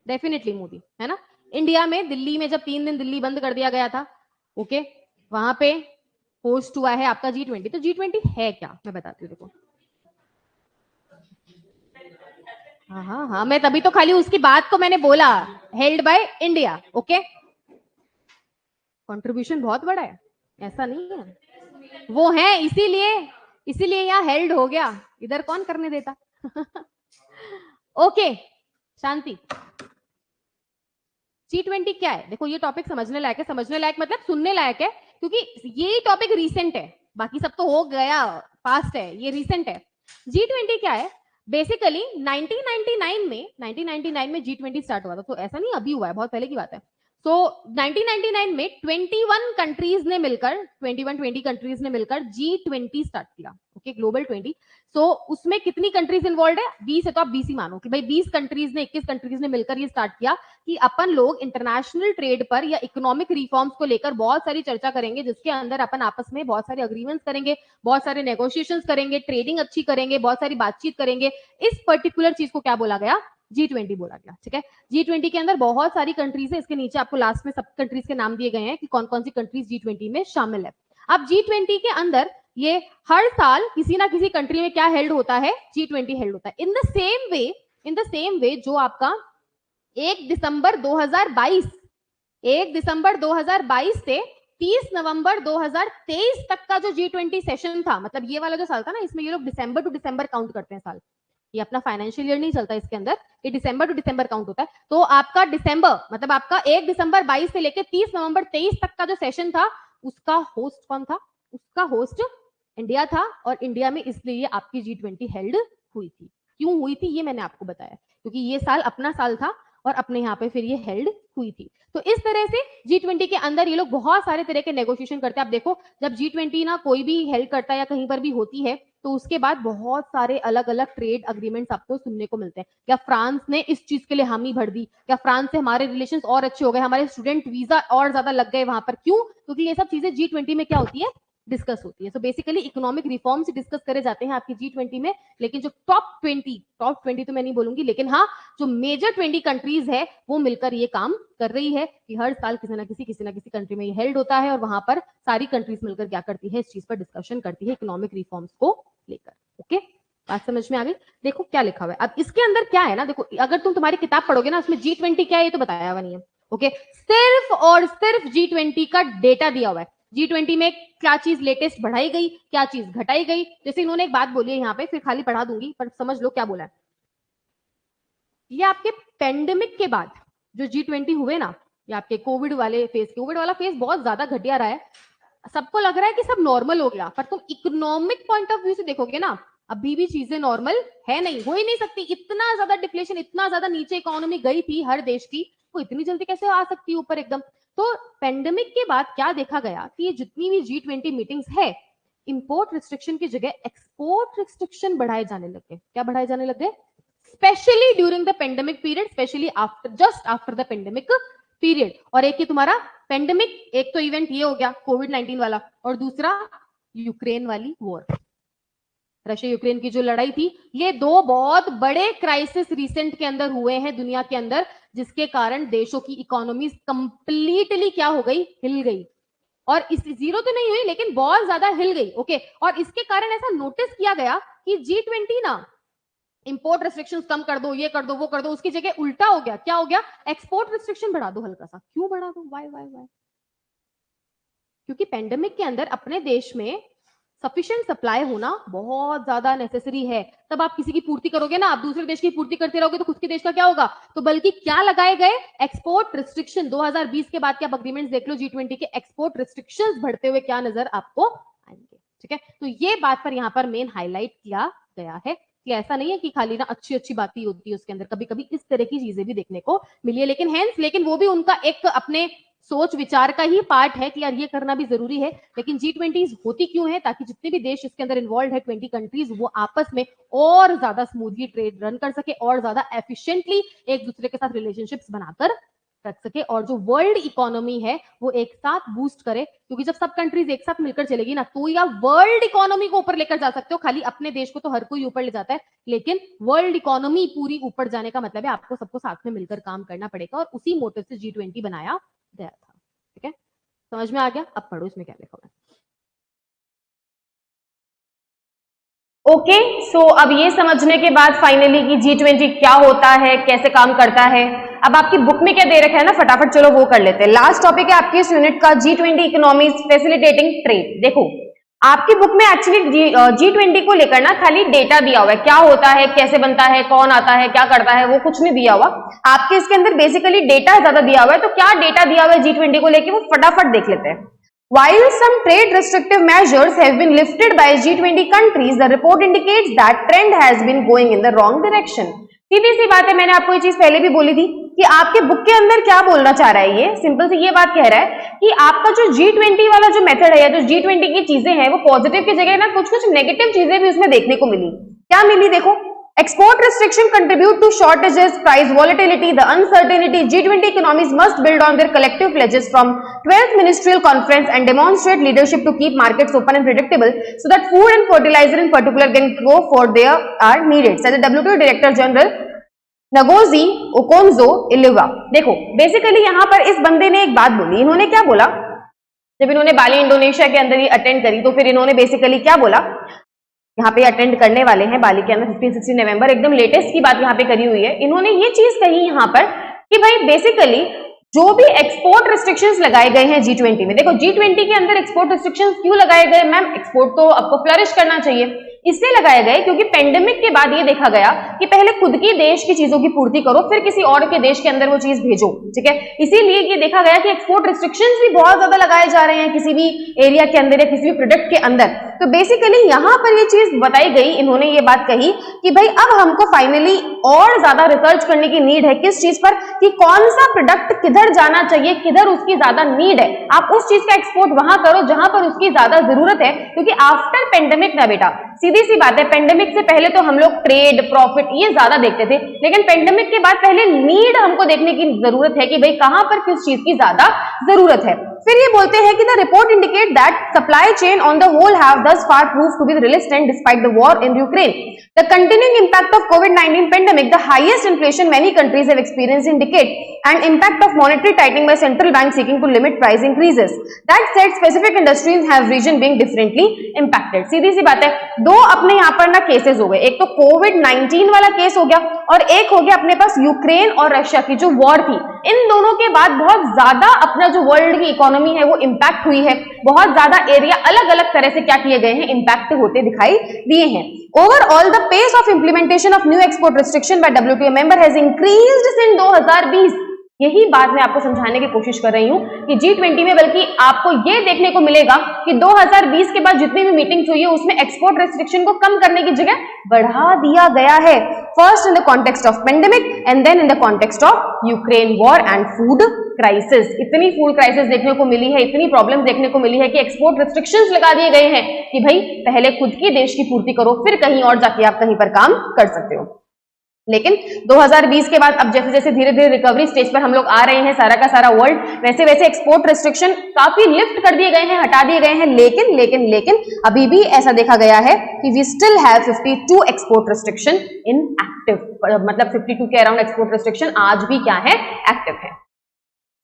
definitely Modi, है ना। इंडिया में दिल्ली में जब 3 दिन दिल्ली बंद कर दिया गया था, ओके, वहां पे होस्ट हुआ है आपका G20। तो G20 है क्या, मैं बताती हूँ, देखो। हाँ हाँ हाँ, मैं तभी तो खाली उसकी बात को मैंने बोला, held by India. Okay, contribution बहुत बड़ा है, ऐसा नहीं है, वो है इसीलिए, इसीलिए यहाँ हेल्ड हो गया, इधर कौन करने देता। ओके, शांति। G20 क्या है? देखो ये टॉपिक समझने लायक है, समझने लायक मतलब सुनने लायक है, क्योंकि ये टॉपिक रीसेंट है, बाकी सब तो हो गया, पास्ट है, ये रीसेंट है। G20 क्या है? बेसिकली 1999 में G20 स्टार्ट हुआ था, तो ऐसा नहीं अभी हुआ है, बहुत पहले की बात है। सो 1999 में 21 कंट्रीज ने मिलकर 20 कंट्रीज ने मिलकर G20 स्टार्ट किया, ओके, ग्लोबल 20। सो उसमें कितनी कंट्रीज इन्वॉल्व है? 20 है, तो आप 20 ही मानो कि भाई 20 कंट्रीज ने 21 कंट्रीज ने मिलकर ये स्टार्ट किया कि अपन लोग इंटरनेशनल ट्रेड पर या इकोनॉमिक रिफॉर्म्स को लेकर बहुत सारी चर्चा करेंगे, जिसके अंदर अपन आपस में बहुत सारे अग्रीमेंट्स करेंगे, बहुत सारे नेगोशिएशंस करेंगे, ट्रेडिंग अच्छी करेंगे, बहुत सारी बातचीत करेंगे। इस पर्टिकुलर चीज को क्या बोला गया? G20 बोला गया, ठीक है। G20 के अंदर बहुत सारी कंट्रीज है, इसके नीचे आपको लास्ट में सब कंट्रीज के नाम दिए गए हैं कि कौन कौन सी कंट्रीज G20 में शामिल है। अब G20 के अंदर ये हर साल किसी ना किसी कंट्री में क्या हेल्ड होता है? G20 हेल्ड होता है। इन द सेम वे जो आपका 1 दिसंबर 2022 से 30 नवंबर 2023 तक का जो G20 सेशन था, मतलब ये वाला जो साल था ना, इसमें ये लोग दिसंबर टू दिसंबर काउंट करते हैं साल, ये अपना फाइनेंशियल ईयर नहीं चलता इसके अंदर, ये दिसंबर टू दिसंबर काउंट होता है। तो आपका दिसंबर मतलब आपका 1 दिसंबर 22 से लेके 30 नवंबर 23 तक का जो सेशन था, उसका होस्ट कौन था? उसका होस्ट इंडिया था, और इंडिया में इसलिए आपकी G20 हेल्ड हुई थी। क्यों हुई थी ये मैंने आपको बताया, क्योंकि ये साल अपना साल था और अपने यहाँ पे फिर ये हेल्ड हुई थी। तो इस तरह से G20 के अंदर ये लोग बहुत सारे तरह के नेगोशिएशन करते हैं। आप देखो, जब G20 ना कोई भी हेल्ड करता है या कहीं पर भी होती है, तो उसके बाद बहुत सारे अलग अलग ट्रेड अग्रीमेंट्स आपको सुनने को मिलते हैं। क्या फ्रांस ने इस चीज के लिए हामी भर दी? क्या फ्रांस से हमारे रिलेशंस और अच्छे हो गए? हमारे स्टूडेंट वीजा और ज्यादा लग गए वहां पर? क्यों? क्योंकि ये सब चीजें G20 में क्या होती है? डिस्कस होती है। So basically economic reforms discuss करे जाते हैं आपकी G20 में, लेकिन जो टॉप 20 तो मैं नहीं बोलूंगी, लेकिन हाँ, जो मेजर 20 कंट्रीज है वो मिलकर ये काम कर रही है कि हर साल किसी ना किसी कंट्री में ये हेल्ड होता है, और वहां पर सारी कंट्रीज मिलकर क्या करती है? इस चीज पर डिस्कशन करती है इकोनॉमिक रिफॉर्म्स को लेकर। ओके, बात समझ में आ गई? देखो क्या लिखा हुआ है। अब इसके अंदर क्या है ना, देखो अगर तुम तुम्हारी किताब पढ़ोगे ना, उसमें G20 क्या है ये तो बताया हुआ नहीं है। ओके, सिर्फ और सिर्फ G20 का डेटा दिया हुआ है। G20 में क्या चीज लेटेस्ट बढ़ाई गई, क्या चीज घटाई गई। जैसे इन्होंने एक बात बोली है यहाँ पे, फिर खाली पढ़ा दूंगी पर समझ लो क्या बोला है। ये आपके पेंडेमिक के बाद जो G20 हुए ना, ये आपके कोविड वाला फेज बहुत ज्यादा घटिया रहा है। सबको लग रहा है कि सब नॉर्मल हो गया, पर तुम इकोनॉमिक पॉइंट ऑफ व्यू से देखोगे ना, अभी भी चीजें नॉर्मल है नहीं, हो ही नहीं सकती। इतना ज्यादा डिफ्लेशन, इतना ज्यादा नीचे इकोनॉमी गई थी हर देश की, वो इतनी जल्दी कैसे आ सकती है ऊपर एकदम? तो पेंडेमिक के बाद क्या देखा गया कि ये जितनी भी G20 मीटिंग्स है, इंपोर्ट रिस्ट्रिक्शन की जगह एक्सपोर्ट रिस्ट्रिक्शन बढ़ाए जाने लगे। क्या बढ़ाए जाने लगे? Specially during the pandemic period, specially after, just after the pandemic period. और एक ही तुम्हारा पेंडेमिक, एक तो इवेंट ये हो गया कोविड-19 वाला, और दूसरा यूक्रेन वाली वॉर, रशिया यूक्रेन की जो लड़ाई थी। ये दो बहुत बड़े क्राइसिस रिसेंट के अंदर हुए हैं दुनिया के अंदर, जिसके कारण देशों की इकोनॉमी कंप्लीटली क्या हो गई? हिल गई। और इस जीरो तो नहीं हुई, लेकिन बहुत ज्यादा हिल गई। ओके, और इसके कारण ऐसा नोटिस किया गया कि G20 ना इंपोर्ट रिस्ट्रिक्शंस कम कर दो, ये कर दो, वो कर दो, उसकी जगह उल्टा हो गया। क्या हो गया? एक्सपोर्ट रिस्ट्रिक्शन बढ़ा दो हल्का सा। क्यों बढ़ा दो? वाई? क्योंकि पेंडेमिक के अंदर अपने देश में सफिशिएंट सप्लाई होना बहुत ज्यादा नेसेसरी है। तब आप किसी की पूर्ति करोगे ना, आप दूसरे देश की पूर्ति करते रहोगे तो खुद के देश का क्या होगा? तो बल्कि क्या लगाए गए? Export restriction. 2020 के बाद के आप अग्रीमेंट्स देख लो, G20 के एक्सपोर्ट रिस्ट्रिक्शंस बढ़ते हुए क्या नजर आपको आएंगे। ठीक है, तो ये बात पर यहाँ पर मेन हाईलाइट किया गया है कि ऐसा नहीं है कि खाली ना अच्छी अच्छी बातें होती है उसके अंदर, कभी कभी इस तरह की चीजें भी देखने को मिली है। लेकिन वो भी उनका एक अपने सोच विचार का ही पार्ट है कि यार ये करना भी जरूरी है। लेकिन G20 होती क्यों है? ताकि जितने भी देश इसके अंदर इन्वॉल्व है, 20 कंट्रीज, वो आपस में और ज्यादा स्मूथली ट्रेड रन कर सके, और ज्यादा एफिशिएंटली एक दूसरे के साथ रिलेशनशिप्स बनाकर रख सके, और जो वर्ल्ड इकोनॉमी है वो एक साथ बूस्ट करे। क्योंकि जब सब कंट्रीज एक साथ मिलकर चलेगी ना, तो या वर्ल्ड इकोनॉमी को ऊपर लेकर जा सकते हो। खाली अपने देश को तो हर कोई ऊपर ले जाता है, लेकिन वर्ल्ड इकोनॉमी पूरी ऊपर जाने का मतलब है आपको सबको साथ में मिलकर काम करना पड़ेगा, और उसी मोटिव से G20 बनाया गया था। ठीक है, समझ में आ गया? अब पढ़ो इसमें क्या लिखा हुआ है। ओके, सो अब ये समझने के बाद फाइनली कि G20 क्या होता है, कैसे काम करता है, अब आपकी बुक में क्या दे रखा है ना, फटाफट चलो वो कर लेते हैं। लास्ट टॉपिक है आपकी इस यूनिट का G20 इकोनॉमीज फैसिलिटेटिंग ट्रेड। देखो आपकी बुक में एक्चुअली G20 को लेकर ना खाली डेटा दिया हुआ है, क्या होता है, कैसे बनता है, कौन आता है, क्या करता है, वो कुछ नहीं दिया हुआ आपके इसके अंदर। बेसिकली डेटा ज्यादा दिया हुआ है। तो क्या डेटा दिया हुआ है G20 को लेकर, वो फटाफट देख लेते हैं। While some trade restrictive measures have been lifted by G20 countries, the report indicates that trend has been going in the wrong direction. सीधी सी बात है, मैंने आपको ये चीज पहले भी बोली थी कि आपके बुक के अंदर क्या बोलना चाह रहा है, ये सिंपल सी ये बात कह रहा है कि आपका जो G20 वाला जो मेथड है या जो G20 की चीजें हैं वो पॉजिटिव की जगह ना कुछ कुछ नेगेटिव चीजें भी उसमें देखने को मिली। क्या मिली? देखो, export restriction contribute to shortages, price volatility, the uncertainty. G20 economies must build on their collective pledges from 12th ministerial conference and demonstrate leadership to keep markets open and predictable so that food and fertilizer in particular can grow for they are needed, said the WTO Director General Ngozi Okonjo-Iweala. देखो, बेसिकली यहाँ पर इस बंदे ने एक बात बोली। इन्होंने क्या बोला? जब इन्होंने बाली इंडोनेशिया के अंदर ही अटेंड करी तो फिर इन्होंने बेसिकली क्या बोला, यहाँ पे अटेंड करने वाले हैं बाली के अंदर 15-16 नवंबर, एकदम लेटेस्ट की बात यहाँ पे करी हुई है। इन्होंने ये चीज कही यहाँ पर कि भाई बेसिकली जो भी एक्सपोर्ट रिस्ट्रिक्शंस लगाए गए हैं G20 में, देखो G20 के अंदर एक्सपोर्ट रिस्ट्रिक्शंस क्यों लगाए गए मैम? एक्सपोर्ट तो आपको फ्लरिश करना चाहिए, इसलिए लगाए गए क्योंकि पेंडेमिक के बाद ये देखा गया कि पहले खुद की देश की चीजों की पूर्ति करो, फिर किसी और के देश के अंदर वो चीज भेजो, ठीक है। इसीलिए ये देखा गया कि एक्सपोर्ट रिस्ट्रिक्शंस भी बहुत ज्यादा लगाए जा रहे हैं किसी भी एरिया के अंदर या किसी भी प्रोडक्ट के अंदर। तो बेसिकली यहाँ पर ये चीज बताई गई, इन्होंने ये बात कही कि भाई अब हमको फाइनली और ज्यादा रिसर्च करने की नीड है। किस चीज पर? कि कौन सा प्रोडक्ट किधर जाना चाहिए, किधर उसकी ज्यादा नीड है, आप उस चीज का एक्सपोर्ट वहां करो जहां पर उसकी ज्यादा जरूरत है। क्योंकि आफ्टर पेंडेमिक ना बेटा, सीधी सी बात है, पेंडेमिक से पहले तो हम लोग ट्रेड प्रॉफिट ये ज्यादा देखते थे, लेकिन पेंडेमिक के बाद पहले नीड हमको देखने की जरूरत है कि भाई कहां पर किस चीज की ज्यादा जरूरत है। फिर ये बोलते हैं कि the report indicate that supply chain on the whole have thus far proved to be resistant despite the war in Ukraine. The continuing impact of COVID-19 pandemic, the highest inflation many countries have experienced in decade, and impact of monetary tightening by central banks seeking to limit price increases. That said, specific industries have region being differently impacted. सीधी सी बात है, दो अपने यहाँ पर ना केसेस हो गए, एक तो COVID-19 वाला केस हो गया और एक हो गया अपने पास यूक्रेन और रशिया की जो वॉर थी। इन दोनों के बाद बहुत ज्यादा अपना जो वर्ल्ड की इकोनॉमी है वो इंपैक्ट हुई है, बहुत ज्यादा एरिया अलग अलग तरह से क्या किए गए हैं, इंपैक्ट होते दिखाई दिए हैं। Overall the pace of implementation of new export restriction by WTO member has increased since 2020। यही बात मैं आपको समझाने की कोशिश कर रही हूं कि G20 में बल्कि आपको ये देखने को मिलेगा कि 2020 के बाद जितनी भी मीटिंग्स हुई है उसमें एक्सपोर्ट रेस्ट्रिक्शन को कम करने की जगह बढ़ा दिया गया है। First in the context of pandemic and then in the context of Ukraine war and food crisis. इतनी फूड क्राइसिस देखने को मिली है, इतनी प्रॉब्लम्स देखने को मिली है कि एक्सपोर्ट रेस्ट्रिक्शंस लगा दिए गए हैं कि भाई पहले खुद की देश की पूर्ति करो, फिर कहीं और जाके आप कहीं पर काम कर सकते हो। लेकिन 2020 के बाद अब जैसे जैसे धीरे धीरे रिकवरी स्टेज पर हम लोग आ रहे हैं, सारा का सारा वर्ल्ड, वैसे वैसे एक्सपोर्ट रिस्ट्रिक्शन काफी लिफ्ट कर दिए गए हैं, हटा दिए गए हैं। लेकिन लेकिन लेकिन अभी भी ऐसा देखा गया है कि we still have 52 export restriction in active, मतलब 52 के अराउंड एक्सपोर्ट रिस्ट्रिक्शन आज भी क्या है, एक्टिव है।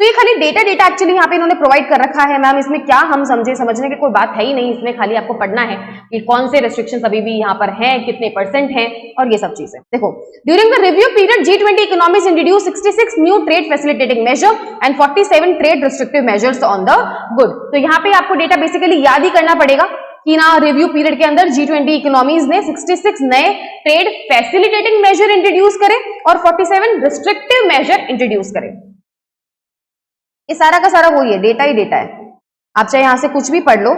तो ये खाली डेटा एक्चुअली यहाँ पे इन्होंने प्रोवाइड कर रखा है मैम, इसमें क्या हम समझने की कोई बात है ही नहीं, इसमें खाली आपको पढ़ना है कि कौन से रेस्ट्रिक्शंस अभी भी यहाँ पर हैं, कितने परसेंट हैं और ये सब चीजें। देखो, during the review period G20 economies introduce 66 new trade facilitating measure and 47 trade restrictive measures on the good. तो यहाँ पे आपको डेटा बेसिकली याद ही करना पड़ेगा कि ना रिव्यू पीरियड के अंदर G20 इकोनॉमीज ने 66 नए ट्रेड फैसिलिटेटिंग मेजर इंट्रोड्यूस करे और 47 रिस्ट्रिक्टिव मेजर इंट्रोड्यूस करे। ये सारा का सारा वही है, डेटा ही डेटा है। आप चाहे यहां से कुछ भी पढ़ लो,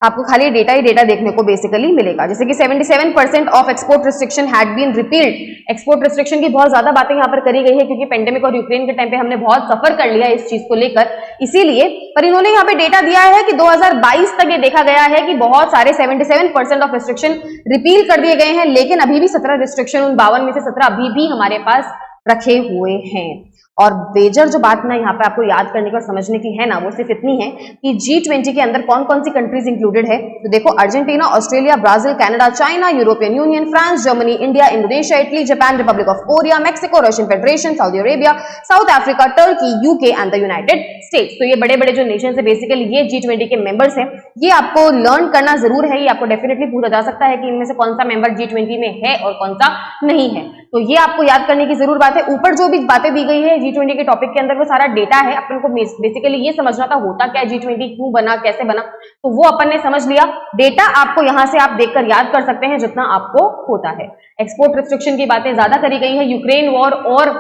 आपको खाली डेटा ही डेटा देखने को बेसिकली मिलेगा। जैसे कि 77% of export restriction had been repealed. Export restriction की बहुत ज्यादा बातें यहाँ पर करी गई है क्योंकि पेंडेमिक और यूक्रेन के टाइम पे हमने बहुत सफर कर लिया इस चीज को लेकर, इसीलिए। पर इन्होंने यहाँ पे डेटा दिया है कि 2022 तक ये देखा गया है कि बहुत सारे 77% ऑफ रिस्ट्रिक्शन रिपील कर दिए गए हैं, लेकिन अभी भी 17 रिस्ट्रिक्शन, उन 52 में से 17 अभी भी हमारे पास रखे हुए हैं। और मेजर जो बात ना यहाँ पे आपको याद करने की और समझने की है ना, वो सिर्फ इतनी है कि G20 के अंदर कौन कौन सी कंट्रीज इंक्लूडेड है। तो देखो, Argentina, Australia, Brazil, Canada, China, European union, France, Germany, India, Indonesia, Italy, Japan, Republic of Korea, Mexico, Russian federation, Saudi Arabia, south Africa, Turkey, UK and the United states. तो ये बड़े बड़े जो नेशन है बेसिकली ये G20 के मेंबर्स हैं। ये आपको लर्न करना जरूर है, ये आपको डेफिनेटली पूछा जा सकता है कि इनमें से कौन सा मेंबर G20 में है और कौन सा नहीं है। तो ये आपको याद करने की जरूर बात है। ऊपर जो भी बातें दी गई है G20 के टॉपिक के अंदर वो सारा डेटा है, अपन को बेसिकली ये समझना था होता क्या G20, क्यों बना, कैसे बना, तो वो अपन ने समझ लिया। डेटा आपको यहां से आप देखकर याद कर सकते हैं जितना आपको होता है। एक्सपोर्ट रिस्ट्रिक्शन की बातें ज्यादा करी गई है, यूक्रेन वॉर और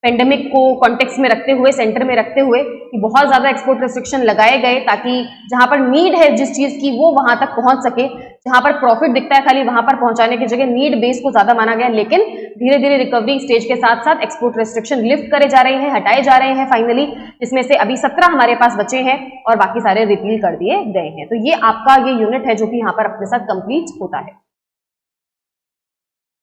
पेंडेमिक को कॉन्टेक्स्ट में रखते हुए, सेंटर में रखते हुए, कि बहुत ज्यादा एक्सपोर्ट रिस्ट्रिक्शन लगाए गए ताकि जहां पर नीड है जिस चीज की वो वहां तक पहुंच सके, जहां पर प्रॉफिट दिखता है खाली वहां पर पहुंचाने की जगह नीड बेस को ज्यादा माना गया। लेकिन धीरे धीरे रिकवरी स्टेज के साथ साथ एक्सपोर्ट रिस्ट्रिक्शन लिफ्ट करे जा रहे हैं, हटाए जा रहे हैं फाइनली, जिसमें से अभी 17 हमारे पास बचे हैं और बाकी सारे रिपील कर दिए गए हैं। तो ये आपका ये यूनिट है जो कि यहाँ पर अपने साथ कंप्लीट होता है।